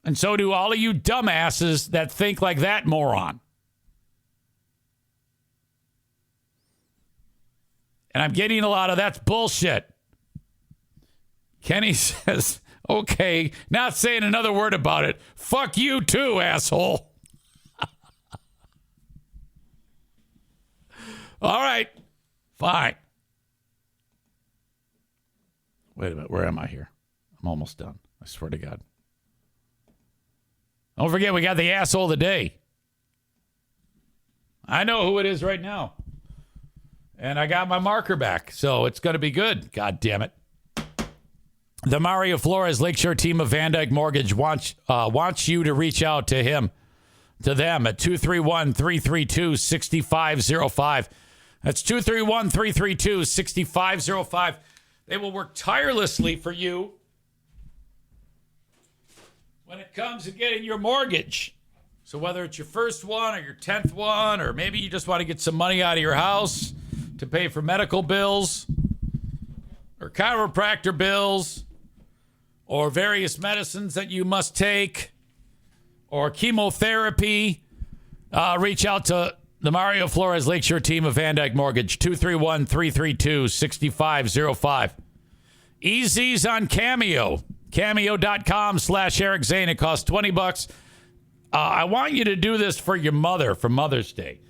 And so do all of you dumbasses that think like that moron. And I'm getting a lot of that's bullshit. Kenny says, okay, not saying another word about it. Fuck you too, asshole. All right, fine. Wait a minute, where am I here? I'm almost done. I swear to God. Don't forget, we got the asshole of the day. I know who it is right now. And I got my marker back, so it's going to be good. God damn it. The Mario Flores Lakeshore team of Van Dyke Mortgage wants you to reach out to them at 231-332-6505. That's 231-332-6505. They will work tirelessly for you when it comes to getting your mortgage. So whether it's your first one or your 10th one, or maybe you just want to get some money out of your house to pay for medical bills or chiropractor bills or various medicines that you must take or chemotherapy, reach out to the Mario Flores Lakeshore team of Van Dyke Mortgage, 231-332-6505. Easy's on Cameo. Cameo.com/Eric Zane. It costs $20. I want you to do this for your mother for Mother's Day.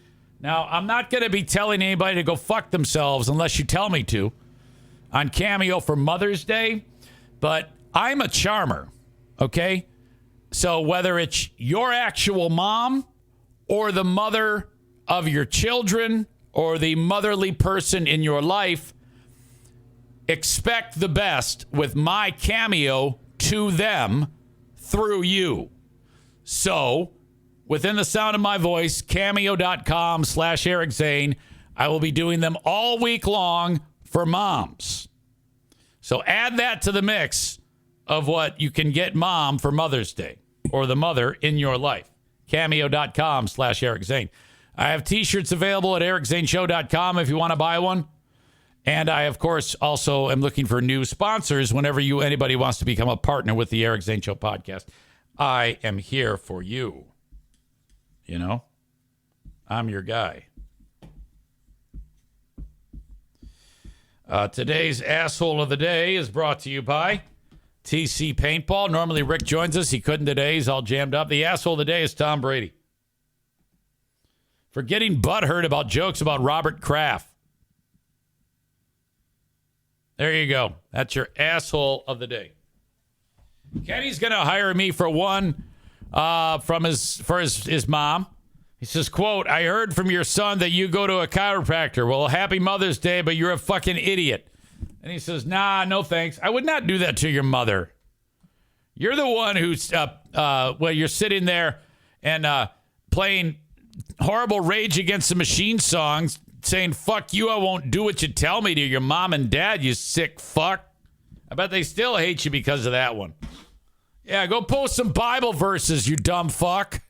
Now, I'm not going to be telling anybody to go fuck themselves unless you tell me to on Cameo for Mother's Day, but I'm a charmer, okay? So whether it's your actual mom or the mother of your children or the motherly person in your life, expect the best with my Cameo to them through you. So, within the sound of my voice, cameo.com/Eric Zane, I will be doing them all week long for moms. So add that to the mix of what you can get mom for Mother's Day or the mother in your life. Cameo.com/Eric Zane. I have t-shirts available at ericzaneshow.com if you want to buy one. And I, of course, also am looking for new sponsors whenever anybody wants to become a partner with the Eric Zane Show podcast. I am here for you. You know, I'm your guy. Today's asshole of the day is brought to you by TC Paintball. Normally Rick joins us. He couldn't today. He's all jammed up. The asshole of the day is Tom Brady for getting butthurt about jokes about Robert Kraft. There you go. That's your asshole of the day. Kenny's going to hire me for one for his mom. He says, quote, I heard from your son that you go to a chiropractor. Well, happy Mother's Day, but you're a fucking idiot. And he says, nah, no thanks. I would not do that to your mother. You're the one who's, you're sitting there and playing horrible Rage Against the Machine songs, saying, fuck you, I won't do what you tell me to your mom and dad, you sick fuck. I bet they still hate you because of that one. Yeah, go post some Bible verses, you dumb fuck.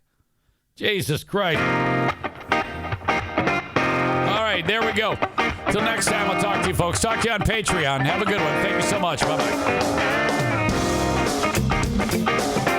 Jesus Christ. All right, there we go. Till next time, I'll talk to you, folks. Talk to you on Patreon. Have a good one. Thank you so much. Bye-bye.